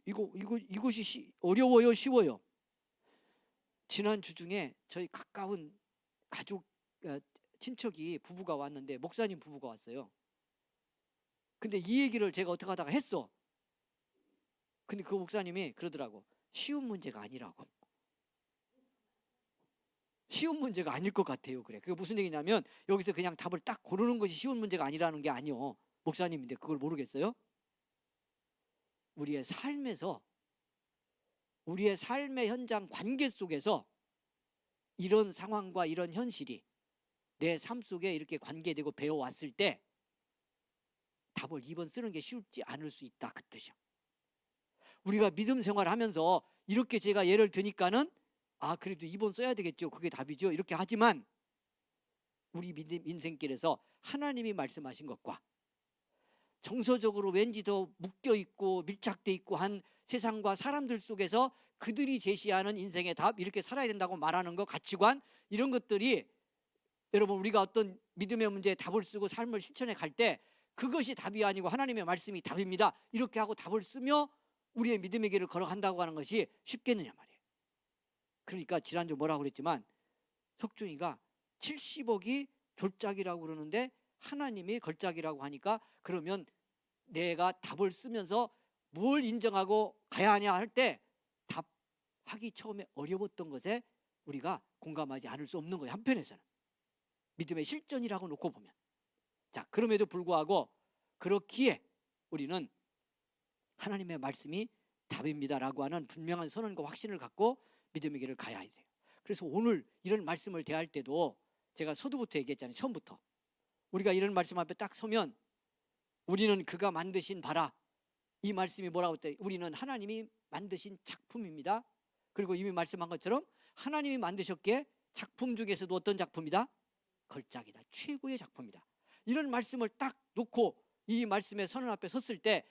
이것이 어려워요, 쉬워요? 지난주 중에 저희 가까운 가족 친척이 부부가 왔는데, 목사님 부부가 왔어요. 근데 이 얘기를 제가 어떻게 하다가 했어. 근데 그 목사님이 그러더라고. 쉬운 문제가 아니라고. 쉬운 문제가 아닐 것 같아요. 그래. 그게 무슨 얘기냐면 여기서 그냥 답을 딱 고르는 것이 쉬운 문제가 아니라는 게 아니요. 목사님인데 그걸 모르겠어요? 우리의 삶에서, 우리의 삶의 현장 관계 속에서 이런 상황과 이런 현실이 내 삶 속에 이렇게 관계되고 배워왔을 때 답을 2번 쓰는 게 쉽지 않을 수 있다, 그 뜻이야. 우리가 믿음 생활을 하면서 이렇게 제가 예를 드니까는 그래도 2번 써야 되겠죠, 그게 답이죠, 이렇게 하지만 우리 믿음 인생길에서 하나님이 말씀하신 것과 정서적으로 왠지 더 묶여있고 밀착돼 있고 한 세상과 사람들 속에서 그들이 제시하는 인생의 답, 이렇게 살아야 된다고 말하는 것, 가치관, 이런 것들이 여러분 우리가 어떤 믿음의 문제에 답을 쓰고 삶을 실천해 갈 때 그것이 답이 아니고 하나님의 말씀이 답입니다, 이렇게 하고 답을 쓰며 우리의 믿음의 길을 걸어간다고 하는 것이 쉽겠느냐 말이에요. 그러니까 지난주 뭐라고 그랬지만 석중이가 70억이 졸작이라고 그러는데 하나님이 걸작이라고 하니까 그러면 내가 답을 쓰면서 뭘 인정하고 가야 하냐 할 때 답하기 처음에 어려웠던 것에 우리가 공감하지 않을 수 없는 거예요. 한편에서는 믿음의 실전이라고 놓고 보면. 자, 그럼에도 불구하고 그렇기에 우리는 하나님의 말씀이 답입니다라고 하는 분명한 선언과 확신을 갖고 믿음의 길을 가야 돼요. 그래서 오늘 이런 말씀을 대할 때도 제가 서두부터 얘기했잖아요. 처음부터 우리가 이런 말씀 앞에 딱 서면 우리는 그가 만드신 바라, 이 말씀이 뭐라고 했대? 우리는 하나님이 만드신 작품입니다. 그리고 이미 말씀한 것처럼 하나님이 만드셨기에 작품 중에서도 어떤 작품이다? 걸작이다, 최고의 작품이다. 이런 말씀을 딱 놓고 이 말씀의 선언 앞에 섰을 때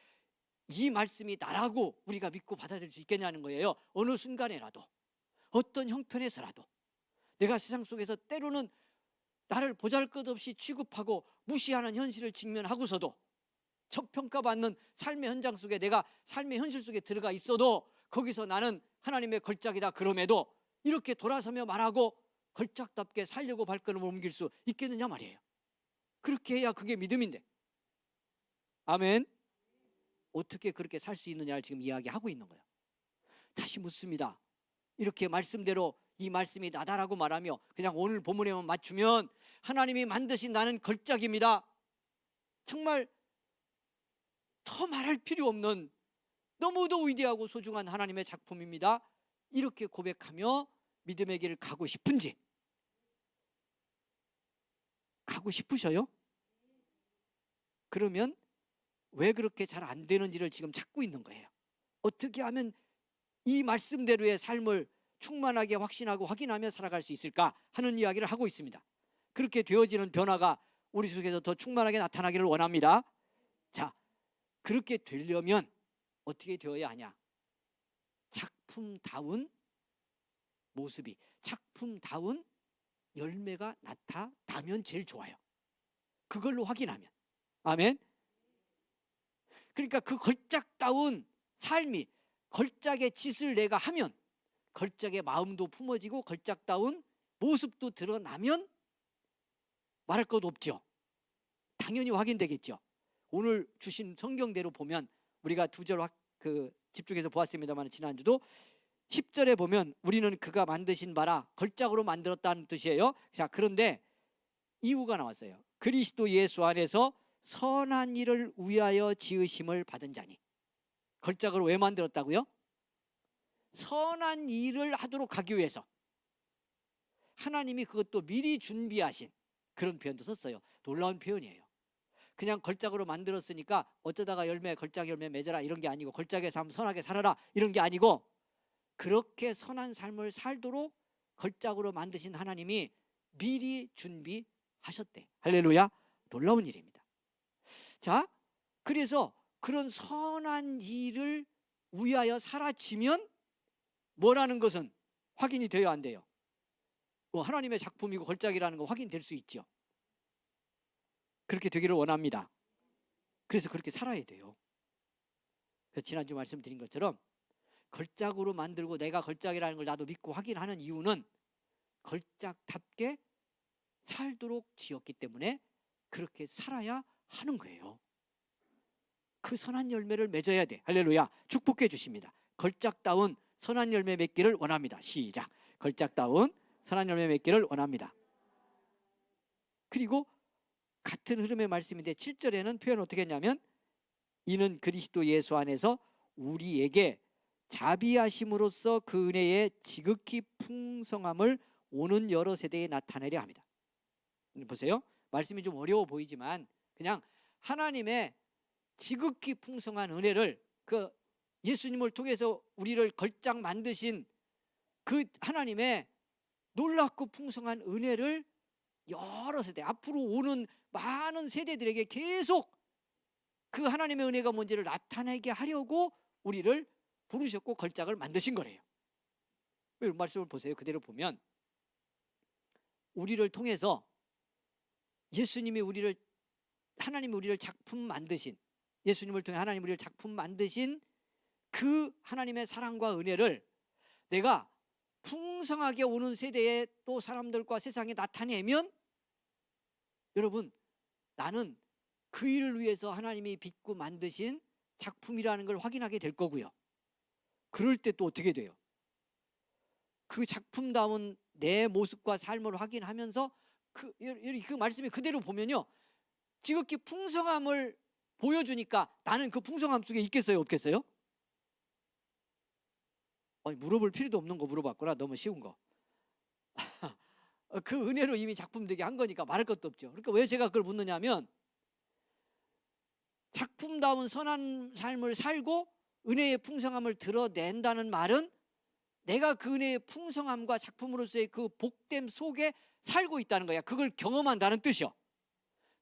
이 말씀이 나라고 우리가 믿고 받아들일 수 있겠냐는 거예요. 어느 순간에라도, 어떤 형편에서라도 내가 세상 속에서 때로는 나를 보잘것없이 취급하고 무시하는 현실을 직면하고서도, 저평가받는 삶의 현장 속에 내가 삶의 현실 속에 들어가 있어도 거기서 나는 하나님의 걸작이다, 그럼에도 이렇게 돌아서며 말하고 걸작답게 살려고 발걸음을 옮길 수 있겠느냐 말이에요. 그렇게 해야 그게 믿음인데. 아멘. 어떻게 그렇게 살 수 있느냐를 지금 이야기하고 있는 거예요. 다시 묻습니다. 이렇게 말씀대로 이 말씀이 나다라고 말하며 그냥 오늘 본문에만 맞추면 하나님이 만드신 나는 걸작입니다, 정말 더 말할 필요 없는 너무도 위대하고 소중한 하나님의 작품입니다, 이렇게 고백하며 믿음의 길을 가고 싶은지, 가고 싶으셔요? 그러면 왜 그렇게 잘 안 되는지를 지금 찾고 있는 거예요. 어떻게 하면 이 말씀대로의 삶을 충만하게 확신하고 확인하며 살아갈 수 있을까 하는 이야기를 하고 있습니다. 그렇게 되어지는 변화가 우리 속에서 더 충만하게 나타나기를 원합니다. 자, 그렇게 되려면 어떻게 되어야 하냐? 작품다운 모습이, 작품다운 열매가 나타나면 제일 좋아요. 그걸로 확인하면. 아멘. 그러니까 그 걸작다운 삶이, 걸작의 짓을 내가 하면 걸작의 마음도 품어지고 걸작다운 모습도 드러나면 말할 것 없죠. 당연히 확인되겠죠. 오늘 주신 성경대로 보면 우리가 두 절 집중해서 보았습니다만 지난주도 10절에 보면 우리는 그가 만드신 바라 걸작으로 만들었다는 뜻이에요. 자, 그런데 이유가 나왔어요. 그리스도 예수 안에서 선한 일을 위하여 지으심을 받은 자니. 걸작으로 왜 만들었다고요? 선한 일을 하도록 하기 위해서. 하나님이 그것도 미리 준비하신 그런 표현도 썼어요. 놀라운 표현이에요. 그냥 걸작으로 만들었으니까 어쩌다가 걸작 열매 맺어라 이런 게 아니고, 걸작의 삶 선하게 살아라 이런 게 아니고, 그렇게 선한 삶을 살도록 걸작으로 만드신 하나님이 미리 준비하셨대. 할렐루야. 놀라운 일입니다. 자, 그래서 그런 선한 일을 위하여 살아지면 뭐라는 것은 확인이 돼야 안 돼요. 하나님의 작품이고 걸작이라는 거 확인될 수 있죠. 그렇게 되기를 원합니다. 그래서 그렇게 살아야 돼요. 그래서 지난주 말씀드린 것처럼 걸작으로 만들고 내가 걸작이라는 걸 나도 믿고 확인하는 이유는 걸작답게 살도록 지었기 때문에 그렇게 살아야 하는 거예요. 그 선한 열매를 맺어야 돼. 할렐루야. 축복해 주십니다. 걸작다운 선한 열매 맺기를 원합니다. 시작. 걸작다운 선한 열매 맺기를 원합니다. 그리고 같은 흐름의 말씀인데 7절에는 표현 어떻게 했냐면, 이는 그리스도 예수 안에서 우리에게 자비하심으로써 그 은혜의 지극히 풍성함을 오는 여러 세대에 나타내려 합니다. 보세요. 말씀이 좀 어려워 보이지만 그냥 하나님의 지극히 풍성한 은혜를, 그 예수님을 통해서 우리를 걸작 만드신 그 하나님의 놀랍고 풍성한 은혜를 여러 세대, 앞으로 오는 많은 세대들에게 계속 그 하나님의 은혜가 뭔지를 나타내게 하려고 우리를 부르셨고 걸작을 만드신 거래요. 이 말씀을 보세요. 그대로 보면 우리를 통해서 하나님이 우리를 작품 만드신, 예수님을 통해 하나님 우리를 작품 만드신 그 하나님의 사랑과 은혜를 내가 풍성하게 오는 세대에 또 사람들과 세상에 나타내면, 여러분, 나는 그 일을 위해서 하나님이 빚고 만드신 작품이라는 걸 확인하게 될 거고요. 그럴 때 또 어떻게 돼요? 그 작품다운 내 모습과 삶을 확인하면서 그 말씀이 그대로 보면요, 지극히 풍성함을 보여주니까 나는 그 풍성함 속에 있겠어요, 없겠어요? 물어볼 필요도 없는 거 물어봤구나. 너무 쉬운 거. 그 은혜로 이미 작품 되게 한 거니까 말할 것도 없죠. 그러니까 왜 제가 그걸 묻느냐면, 작품다운 선한 삶을 살고 은혜의 풍성함을 드러낸다는 말은 내가 그 은혜의 풍성함과 작품으로서의 그 복됨 속에 살고 있다는 거야. 그걸 경험한다는 뜻이요.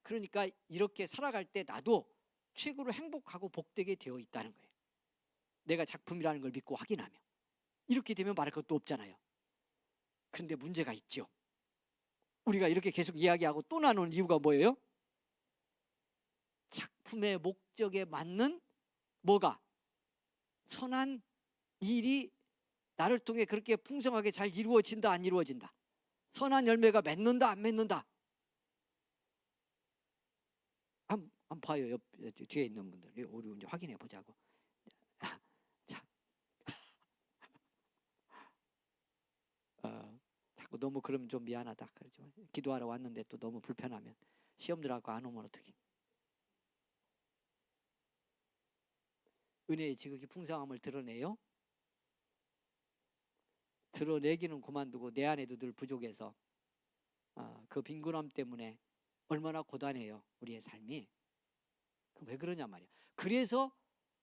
그러니까 이렇게 살아갈 때 나도 최고로 행복하고 복되게 되어 있다는 거예요. 내가 작품이라는 걸 믿고 확인하며. 이렇게 되면 말할 것도 없잖아요. 그런데 문제가 있죠. 우리가 이렇게 계속 이야기하고 또 나누는 이유가 뭐예요? 작품의 목적에 맞는 뭐가? 선한 일이 나를 통해 그렇게 풍성하게 잘 이루어진다, 안 이루어진다? 선한 열매가 맺는다, 안 맺는다? 한번 봐요. 옆 뒤에 있는 분들, 우리 이제 확인해 보자고. 자, 자꾸 너무 그러면 좀 미안하다. 그러지만 기도하러 왔는데 또 너무 불편하면, 시험들하고 안 오면 어떡해? 은혜의 지극히 풍성함을 드러내요. 드러내기는 그만두고 내 안에도 늘 부족해서 그 빈곤함 때문에 얼마나 고단해요, 우리의 삶이. 왜 그러냐 말이야. 그래서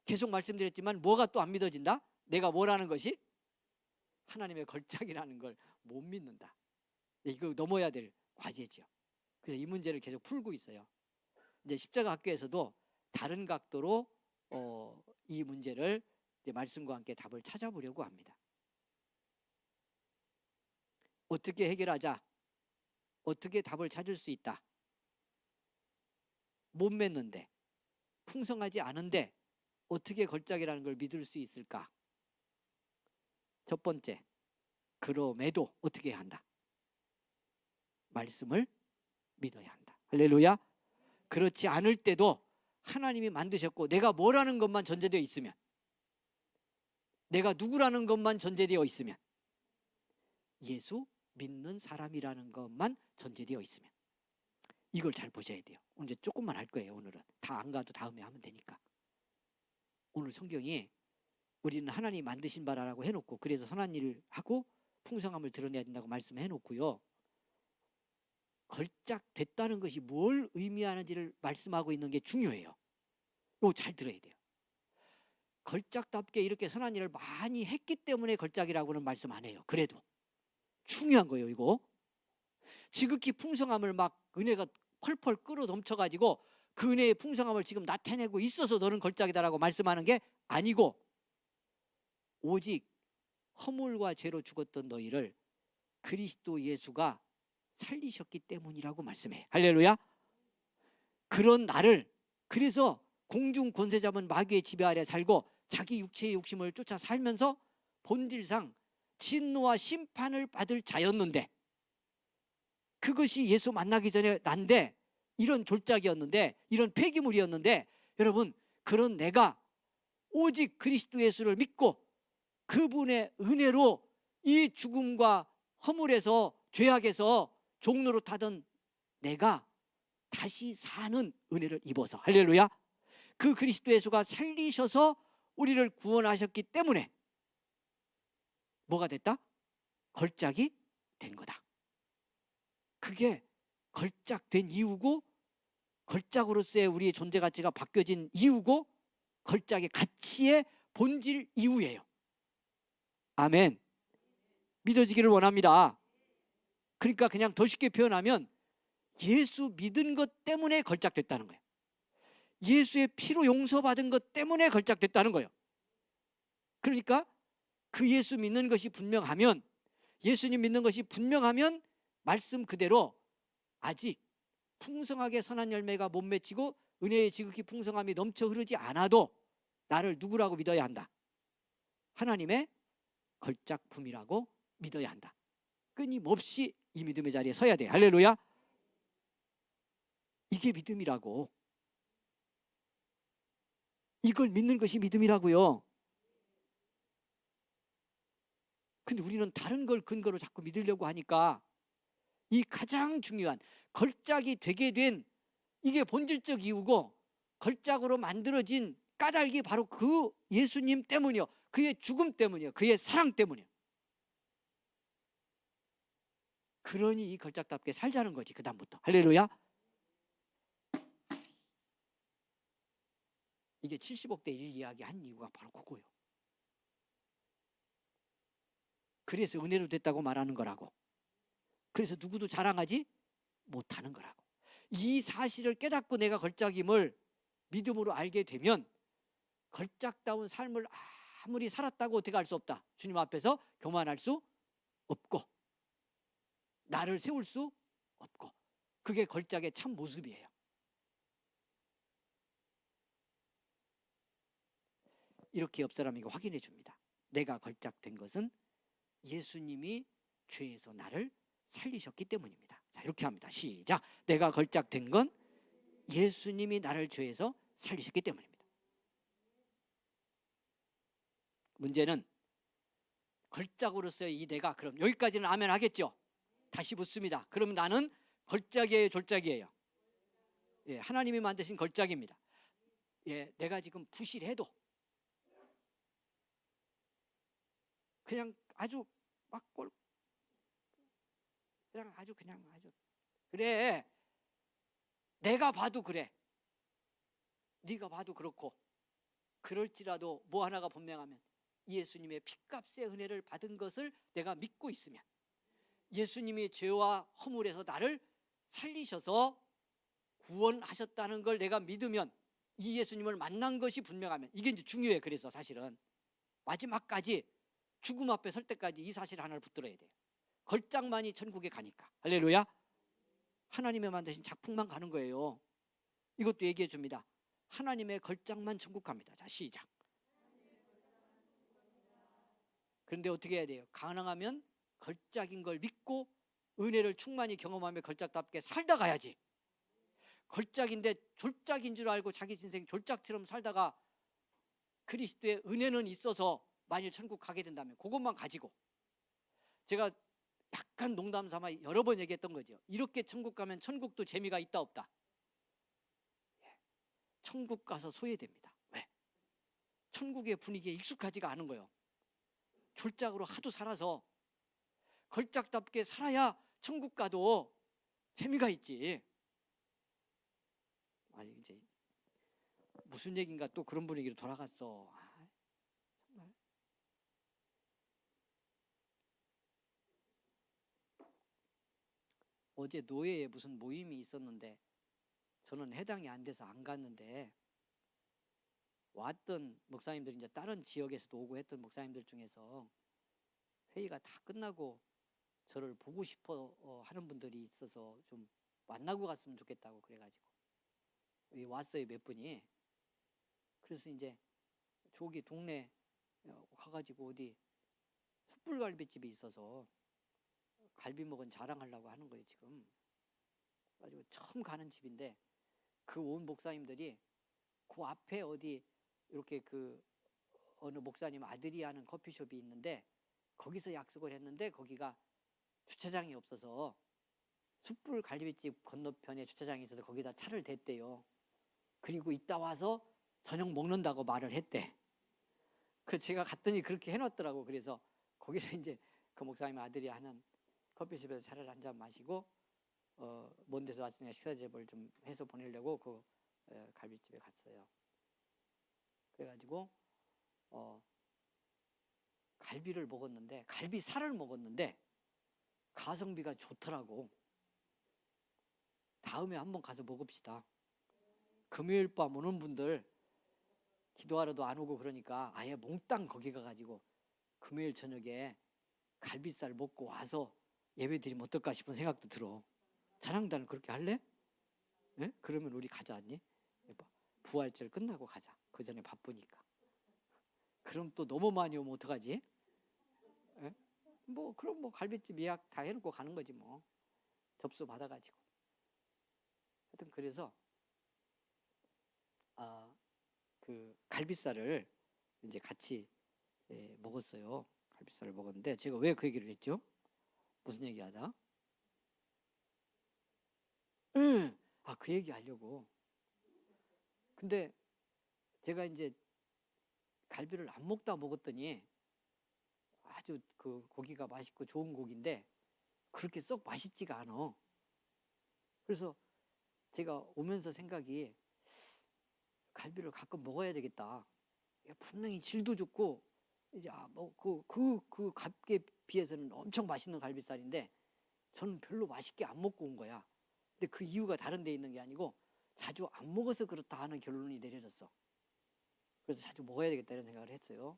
계속 말씀드렸지만 뭐가 또 안 믿어진다? 내가 뭐라는 것이? 하나님의 걸작이라는 걸 못 믿는다. 이거 넘어야 될 과제죠. 그래서 이 문제를 계속 풀고 있어요. 이제 십자가 학교에서도 다른 각도로 이 문제를 이제 말씀과 함께 답을 찾아보려고 합니다. 어떻게 해결하자? 어떻게 답을 찾을 수 있다? 못 맺는데, 풍성하지 않은데 어떻게 걸작이라는 걸 믿을 수 있을까? 첫 번째, 그럼에도 어떻게 해야 한다? 말씀을 믿어야 한다. 할렐루야. 그렇지 않을 때도 하나님이 만드셨고 내가 뭐라는 것만 전제되어 있으면, 내가 누구라는 것만 전제되어 있으면, 예수 믿는 사람이라는 것만 전제되어 있으면, 이걸 잘 보셔야 돼요. 이제 조금만 할 거예요. 오늘은 다 안 가도 다음에 하면 되니까. 오늘 성경이 우리는 하나님 만드신 바라라고 해놓고, 그래서 선한 일을 하고 풍성함을 드러내야 된다고 말씀해 놓고요, 걸작됐다는 것이 뭘 의미하는지를 말씀하고 있는 게 중요해요. 이거 잘 들어야 돼요. 걸작답게 이렇게 선한 일을 많이 했기 때문에 걸작이라고는 말씀 안 해요. 그래도 중요한 거예요. 이거 지극히 풍성함을 막 은혜가 펄펄 끓어 넘쳐가지고 그 은혜의 풍성함을 지금 나타내고 있어서 너는 걸작이다라고 말씀하는 게 아니고, 오직 허물과 죄로 죽었던 너희를 그리스도 예수가 살리셨기 때문이라고 말씀해. 할렐루야. 그런 나를, 그래서 공중 권세 잡은 마귀의 지배 아래 살고 자기 육체의 욕심을 쫓아 살면서 본질상 진노와 심판을 받을 자였는데, 그것이 예수 만나기 전에 난데, 이런 졸작이었는데, 이런 폐기물이었는데, 여러분, 그런 내가 오직 그리스도 예수를 믿고 그분의 은혜로 이 죽음과 허물에서, 죄악에서 종로로 타던 내가 다시 사는 은혜를 입어서, 할렐루야, 그 그리스도 예수가 살리셔서 우리를 구원하셨기 때문에 뭐가 됐다? 걸작이 된 거다. 그게 걸작된 이유고, 걸작으로서의 우리의 존재 가치가 바뀌어진 이유고, 걸작의 가치의 본질 이유예요. 아멘. 믿어지기를 원합니다. 그러니까 그냥 더 쉽게 표현하면 예수 믿은 것 때문에 걸작됐다는 거예요. 예수의 피로 용서받은 것 때문에 걸작됐다는 거예요. 그러니까 그 예수 믿는 것이 분명하면, 예수님 믿는 것이 분명하면 말씀 그대로 아직 풍성하게 선한 열매가 못 맺히고 은혜의 지극히 풍성함이 넘쳐 흐르지 않아도 나를 누구라고 믿어야 한다? 하나님의 걸작품이라고 믿어야 한다. 끊임없이 이 믿음의 자리에 서야 돼. 할렐루야. 이게 믿음이라고. 이걸 믿는 것이 믿음이라고요. 근데 우리는 다른 걸 근거로 자꾸 믿으려고 하니까 이 가장 중요한 걸작이 되게 된 이게 본질적 이유고, 걸작으로 만들어진 까닭이 바로 그 예수님 때문이요, 그의 죽음 때문이요, 그의 사랑 때문이요. 그러니 이 걸작답게 살자는 거지, 그 다음부터. 할렐루야. 이게 70억 대 1 이야기 한 이유가 바로 그거예요. 그래서 은혜로 됐다고 말하는 거라고. 그래서 누구도 자랑하지 못하는 거라고. 이 사실을 깨닫고 내가 걸작임을 믿음으로 알게 되면 걸작다운 삶을 아무리 살았다고 어떻게 할 수 없다. 주님 앞에서 교만할 수 없고 나를 세울 수 없고, 그게 걸작의 참 모습이에요. 이렇게 옆 사람에게 확인해 줍니다. 내가 걸작된 것은 예수님이 죄에서 나를 살리셨기 때문입니다. 자, 이렇게 합니다. 시작. 내가 걸작된 건 예수님이 나를 죄에서 살리셨기 때문입니다. 문제는 걸작으로서의 이 내가, 그럼 여기까지는 아멘 하겠죠? 다시 묻습니다. 그럼 나는 걸작이에요, 졸작이에요? 예, 하나님이 만드신 걸작입니다. 예, 내가 지금 부실해도 그냥 아주 막 그냥 아주 그래, 내가 봐도 그래, 네가 봐도 그렇고, 그럴지라도 뭐 하나가 분명하면 예수님의 핏값의 은혜를 받은 것을 내가 믿고 있으면, 예수님이 죄와 허물에서 나를 살리셔서 구원하셨다는 걸 내가 믿으면, 이 예수님을 만난 것이 분명하면, 이게 이제 중요해. 그래서 사실은 마지막까지 죽음 앞에 설 때까지 이 사실 하나를 붙들어야 돼요. 걸작만이 천국에 가니까. 할렐루야. 하나님의 만드신 작품만 가는 거예요. 이것도 얘기해 줍니다. 하나님의 걸작만 천국 갑니다. 자, 시작. 그런데 어떻게 해야 돼요? 가능하면 걸작인 걸 믿고 은혜를 충만히 경험하며 걸작답게 살다 가야지. 걸작인데 졸작인 줄 알고 자기 인생 졸작처럼 살다가 그리스도의 은혜는 있어서 만일 천국 가게 된다면 그것만 가지고, 제가 약간 농담 삼아 여러 번 얘기했던 거죠. 이렇게 천국 가면 천국도 재미가 있다 없다? 천국 가서 소외됩니다. 왜? 천국의 분위기에 익숙하지가 않은 거예요. 졸작으로 하도 살아서. 걸작답게 살아야 천국 가도 재미가 있지. 아니 이제 무슨 얘기인가 또 그런 분위기로 돌아갔어. 정말. 어제 노예에 무슨 모임이 있었는데 저는 해당이 안 돼서 안 갔는데, 왔던 목사님들, 이제 다른 지역에서도 오고 했던 목사님들 중에서 회의가 다 끝나고 저를 보고 싶어 하는 분들이 있어서 좀 만나고 갔으면 좋겠다고 그래가지고 왔어요, 몇 분이. 그래서 이제 저기 동네 가가지고 어디 숯불갈비집이 있어서 갈비 먹은 자랑하려고 하는 거예요 지금. 그래가지고 처음 가는 집인데 그 온 목사님들이 그 앞에 어디 이렇게 그 어느 목사님 아들이 하는 커피숍이 있는데 거기서 약속을 했는데 거기가 주차장이 없어서 숯불 갈비집 건너편에 주차장이 있어서 거기다 차를 댔대요. 그리고 이따 와서 저녁 먹는다고 말을 했대. 그래서 제가 갔더니 그렇게 해놨더라고. 그래서 거기서 이제 그 목사님 아들이 하는 커피숍에서 차를 한 잔 마시고 먼 데서 왔으니까 식사 제보를 좀 해서 보내려고 그 갈비집에 갔어요. 그래가지고 갈비를 먹었는데, 갈비살을 먹었는데 가성비가 좋더라고. 다음에 한번 가서 먹읍시다. 금요일 밤 오는 분들 기도하러도 안 오고 그러니까 아예 몽땅 거기 가가지고 금요일 저녁에 갈비살 먹고 와서 예배 드리면 어떨까 싶은 생각도 들어. 찬양단을 그렇게 할래? 네? 그러면 우리 가자. 아니? 부활절 끝나고 가자. 그 전에 바쁘니까. 그럼 또 너무 많이 오면 어떡하지? 네? 그럼 갈비집 예약 다 해놓고 가는 거지 뭐. 접수 받아가지고. 하여튼 그래서 그 갈비살을 이제 같이 먹었어요. 갈비살을 먹었는데 제가 왜 그 얘기를 했죠? 무슨 얘기하다? 그 얘기 하려고. 근데 제가 이제 갈비를 안 먹다 먹었더니 아주 그 고기가 맛있고 좋은 고기인데 그렇게 썩 맛있지가 않아. 그래서 제가 오면서 생각이, 갈비를 가끔 먹어야 되겠다. 분명히 질도 좋고 이제 그 값에 비해서는 엄청 맛있는 갈비살인데 저는 별로 맛있게 안 먹고 온 거야. 근데 그 이유가 다른 데 있는 게 아니고 자주 안 먹어서 그렇다 하는 결론이 내려졌어. 그래서 자주 먹어야 되겠다 이런 생각을 했어요.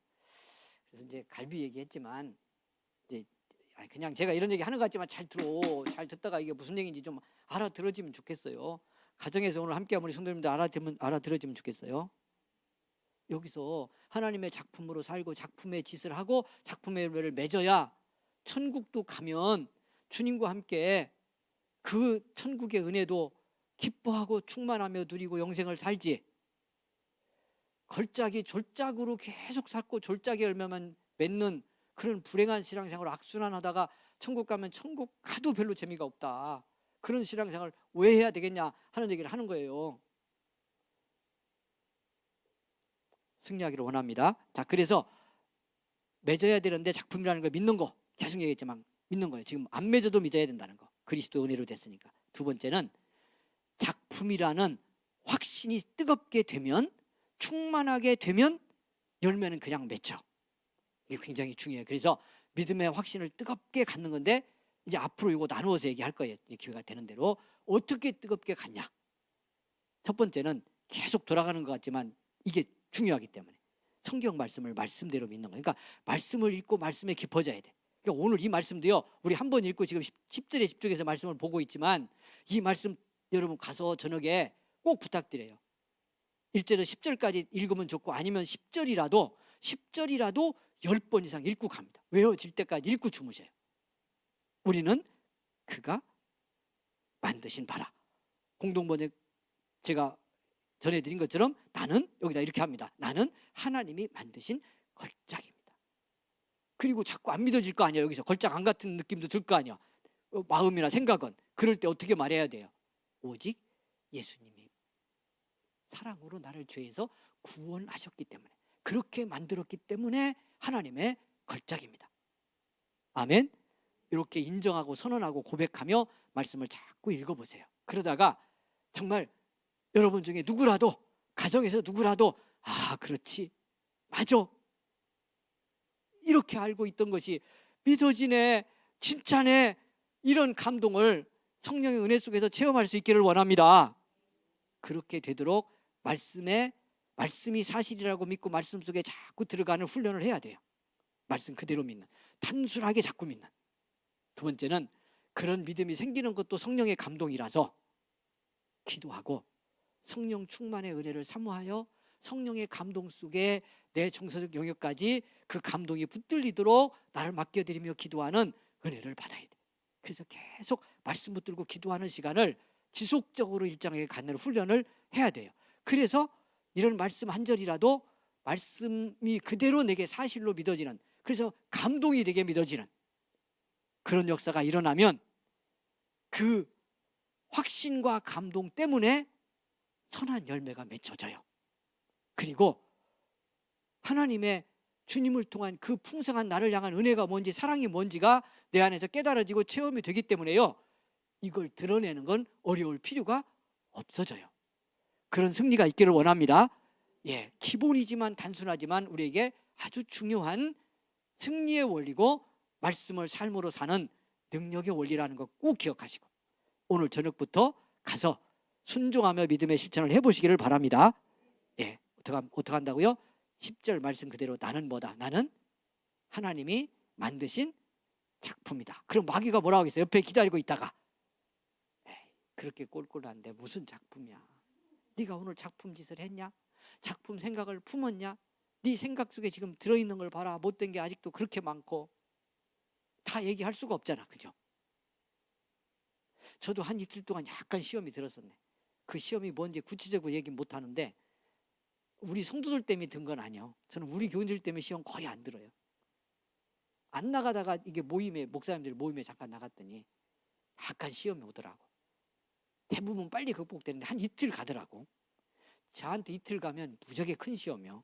그래서 이제 갈비 얘기했지만 이제 그냥 제가 이런 얘기 하는 것 같지만 잘 듣다가 이게 무슨 얘기인지 좀 알아들어지면 좋겠어요. 가정에서 오늘 함께하면 우리 성도님들 알아들어지면 좋겠어요. 여기서 하나님의 작품으로 살고 작품의 짓을 하고 작품의 열매를 맺어야 천국도 가면 주님과 함께 그 천국의 은혜도 기뻐하고 충만하며 누리고 영생을 살지. 걸작이 졸작으로 계속 살고 졸작의 열매만 맺는 그런 불행한 신앙생활을 악순환하다가 천국 가면 천국 가도 별로 재미가 없다. 그런 신앙생활을 왜 해야 되겠냐 하는 얘기를 하는 거예요. 승리하기를 원합니다. 자, 그래서 맺어야 되는데 작품이라는 걸 믿는 거 계속 얘기했지만 믿는 거예요. 지금 안 맺어도 믿어야 된다는 거. 그리스도 은혜로 됐으니까. 두 번째는 작품이라는 확신이 뜨겁게 되면, 충만하게 되면 열매는 그냥 맺혀. 이게 굉장히 중요해요. 그래서 믿음의 확신을 뜨겁게 갖는 건데 이제 앞으로 이거 나누어서 얘기할 거예요. 이제 기회가 되는 대로. 어떻게 뜨겁게 갖냐. 첫 번째는 계속 돌아가는 것 같지만 이게 중요하기 때문에 성경 말씀을 말씀대로 믿는 거예요. 그러니까 말씀을 읽고 말씀에 깊어져야 돼. 그러니까 오늘 이 말씀도요, 우리 한 번 읽고 지금 10절에 집중해서 말씀을 보고 있지만 이 말씀 여러분 가서 저녁에 꼭 부탁드려요. 1절에서 10절까지 읽으면 좋고 아니면 10절이라도 10번 이상 읽고 갑니다. 외워질 때까지 읽고 주무셔요. 우리는 그가 만드신 바라. 공동번역 제가 전해드린 것처럼 나는 여기다 이렇게 합니다. 나는 하나님이 만드신 걸작입니다. 그리고 자꾸 안 믿어질 거 아니야. 여기서 걸작 안 같은 느낌도 들 거 아니야. 마음이나 생각은. 그럴 때 어떻게 말해야 돼요? 오직 예수님이 사랑으로 나를 죄에서 구원하셨기 때문에, 그렇게 만들었기 때문에 하나님의 걸작입니다. 아멘. 이렇게 인정하고 선언하고 고백하며 말씀을 자꾸 읽어보세요. 그러다가 정말 여러분 중에 누구라도, 가정에서 누구라도 아 그렇지, 맞아, 이렇게 알고 있던 것이 믿어지네, 진짜네, 이런 감동을 성령의 은혜 속에서 체험할 수 있기를 원합니다. 그렇게 되도록 말씀이 사실이라고 믿고 말씀 속에 자꾸 들어가는 훈련을 해야 돼요. 말씀 그대로 믿는, 단순하게 자꾸 믿는. 두 번째는 그런 믿음이 생기는 것도 성령의 감동이라서 기도하고 성령 충만의 은혜를 사모하여 성령의 감동 속에 내 정서적 영역까지 그 감동이 붙들리도록 나를 맡겨드리며 기도하는 은혜를 받아야 돼. 그래서 계속 말씀 붙들고 기도하는 시간을 지속적으로 일정하게 갖는 훈련을 해야 돼요. 그래서 이런 말씀 한 절이라도 말씀이 그대로 내게 사실로 믿어지는, 그래서 감동이 되게 믿어지는 그런 역사가 일어나면 그 확신과 감동 때문에 선한 열매가 맺혀져요. 그리고 하나님의 주님을 통한 그 풍성한 나를 향한 은혜가 뭔지, 사랑이 뭔지가 내 안에서 깨달아지고 체험이 되기 때문에요, 이걸 드러내는 건 어려울 필요가 없어져요. 그런 승리가 있기를 원합니다. 예, 기본이지만 단순하지만 우리에게 아주 중요한 승리의 원리고 말씀을 삶으로 사는 능력의 원리라는 거 꼭 기억하시고 오늘 저녁부터 가서 순종하며 믿음의 실천을 해보시기를 바랍니다. 예, 어떻게 한다고요? 10절 말씀 그대로 나는 뭐다? 나는 하나님이 만드신 작품이다. 그럼 마귀가 뭐라고 하겠어요? 옆에 기다리고 있다가 에이, 그렇게 꼴꼴한데 무슨 작품이야? 네가 오늘 작품 짓을 했냐? 작품 생각을 품었냐? 네 생각 속에 지금 들어있는 걸 봐라. 못된 게 아직도 그렇게 많고. 다 얘기할 수가 없잖아, 그죠? 저도 한 이틀 동안 약간 시험이 들었었네. 그 시험이 뭔지 구체적으로 얘기 못 하는데 우리 성도들 때문에 든 건 아니에요. 저는 우리 교인들 때문에 시험 거의 안 들어요. 안 나가다가 이게 목사님들 모임에 잠깐 나갔더니 약간 시험이 오더라고. 대부분 빨리 극복되는데 한 이틀 가더라고. 저한테 이틀 가면 무지하게 큰 시험이요.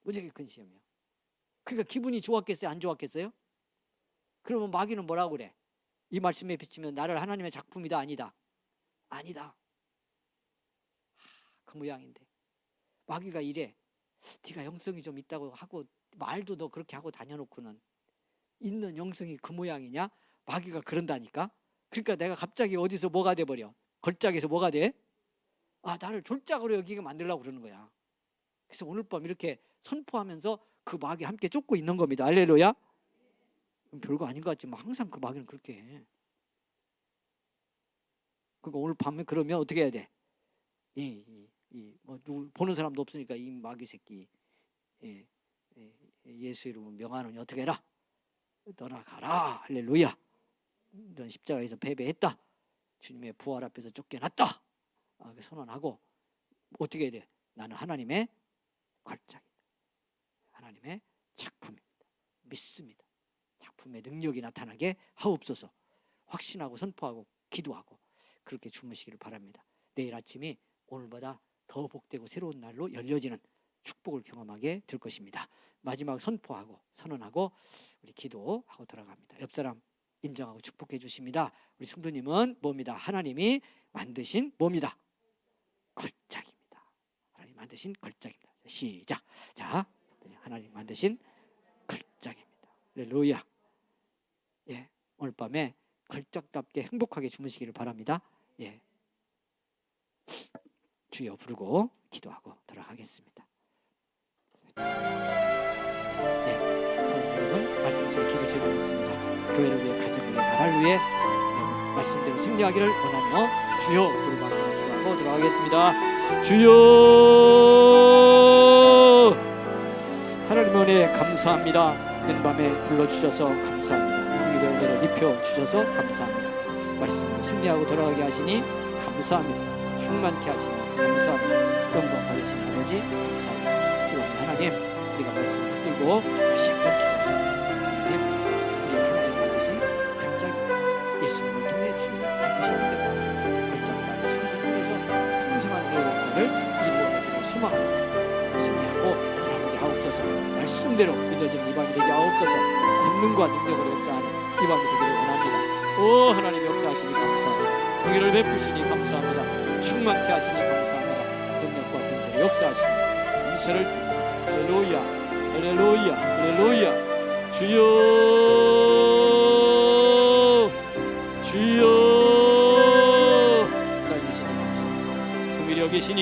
무지하게 큰 시험이요. 그러니까 기분이 좋았겠어요? 안 좋았겠어요? 그러면 마귀는 뭐라고 그래? 이 말씀에 비치면 나를 하나님의 작품이다, 아니다? 아니다. 그 모양인데 마귀가 이래. 네가 영성이 좀 있다고 하고 말도 너 그렇게 하고 다녀놓고는 있는 영성이 그 모양이냐? 마귀가 그런다니까. 그러니까 내가 갑자기 어디서 뭐가 돼버려? 걸작에서 뭐가 돼? 아, 나를 졸작으로 여기게 만들려고 그러는 거야. 그래서 오늘 밤 이렇게 선포하면서 그 마귀 함께 쫓고 있는 겁니다. 할렐루야. 별거 아닌 것 같지만 항상 그 마귀는 그렇게 해. 그러니까 오늘 밤에 그러면 어떻게 해야 돼? 뭐 누구 보는 사람도 없으니까 이 마귀 새끼, 예수 이름으로 명하노니 어떻게 해라? 떠나가라. 할렐루야. 이런 십자가에서 패배했다. 주님의 부활 앞에서 쫓겨났다. 선언하고 어떻게 해야 돼? 나는 하나님의 걸작이다. 하나님의 작품입니다. 믿습니다. 작품의 능력이 나타나게 하옵소서. 확신하고 선포하고 기도하고 그렇게 주무시기를 바랍니다. 내일 아침이 오늘보다 더 복되고 새로운 날로 열려지는 축복을 경험하게 될 것입니다. 마지막 선포하고 선언하고 우리 기도하고 돌아갑니다. 옆 사람 인정하고 축복해 주십니다. 우리 성도님은 뭡니다? 하나님이 만드신 뭡니다? 걸작입니다. 하나님 만드신 걸작입니다. 시작. 자, 하나님 만드신 걸작입니다. 할렐루야. 예, 오늘 밤에 걸작답게 행복하게 주무시기를 바랍니다. 예, 주여 부르고 기도하고 돌아가겠습니다. 네, 여러분 말씀 중에 기도 제목이 있습니다. 교회를 위해, 가정을 위해, 나라를 위해 말씀대로 승리하기를 원하며 주여 부르고 기도하고 돌아가겠습니다. 주여 하나님의 은혜 감사합니다. 늦은 밤에 불러주셔서 감사합니다. 긍휼의 은혜를 입혀주셔서 감사합니다. 말씀으로 승리하고 돌아가게 하시니 감사합니다. 충만케 하시니 감사합니다. 영광 받으신 아버지 감사합니다. 이번 하나님 우리가 말씀을 붙들고 다시 한번 기도합니다. 하나님 우리가 하나님 받으신 결정입니다. 예수님을 통해 주님 받으신 겁니다. 결정과 창조에서 풍성한 은혜 역사를 이루어가기를 소망합니다. 승리하고 돌아가게 하옵소서. 말씀대로 믿어지는 이 밤이 되게 하옵소서. 권능과 능력으로 역사하는 이 밤이 되기를 원합니다. 오 하나님 역사하시니 감사합니다. 긍휼을 베푸시니 감사합니다. 충만케 하시니 감사합니다. 능력과 권세로 역사하시니 감사를 드립니다. 할렐루야 할렐루야 할렐루야. 주여 주여 자 계시니 감사합니다. 긍휼히 여기시니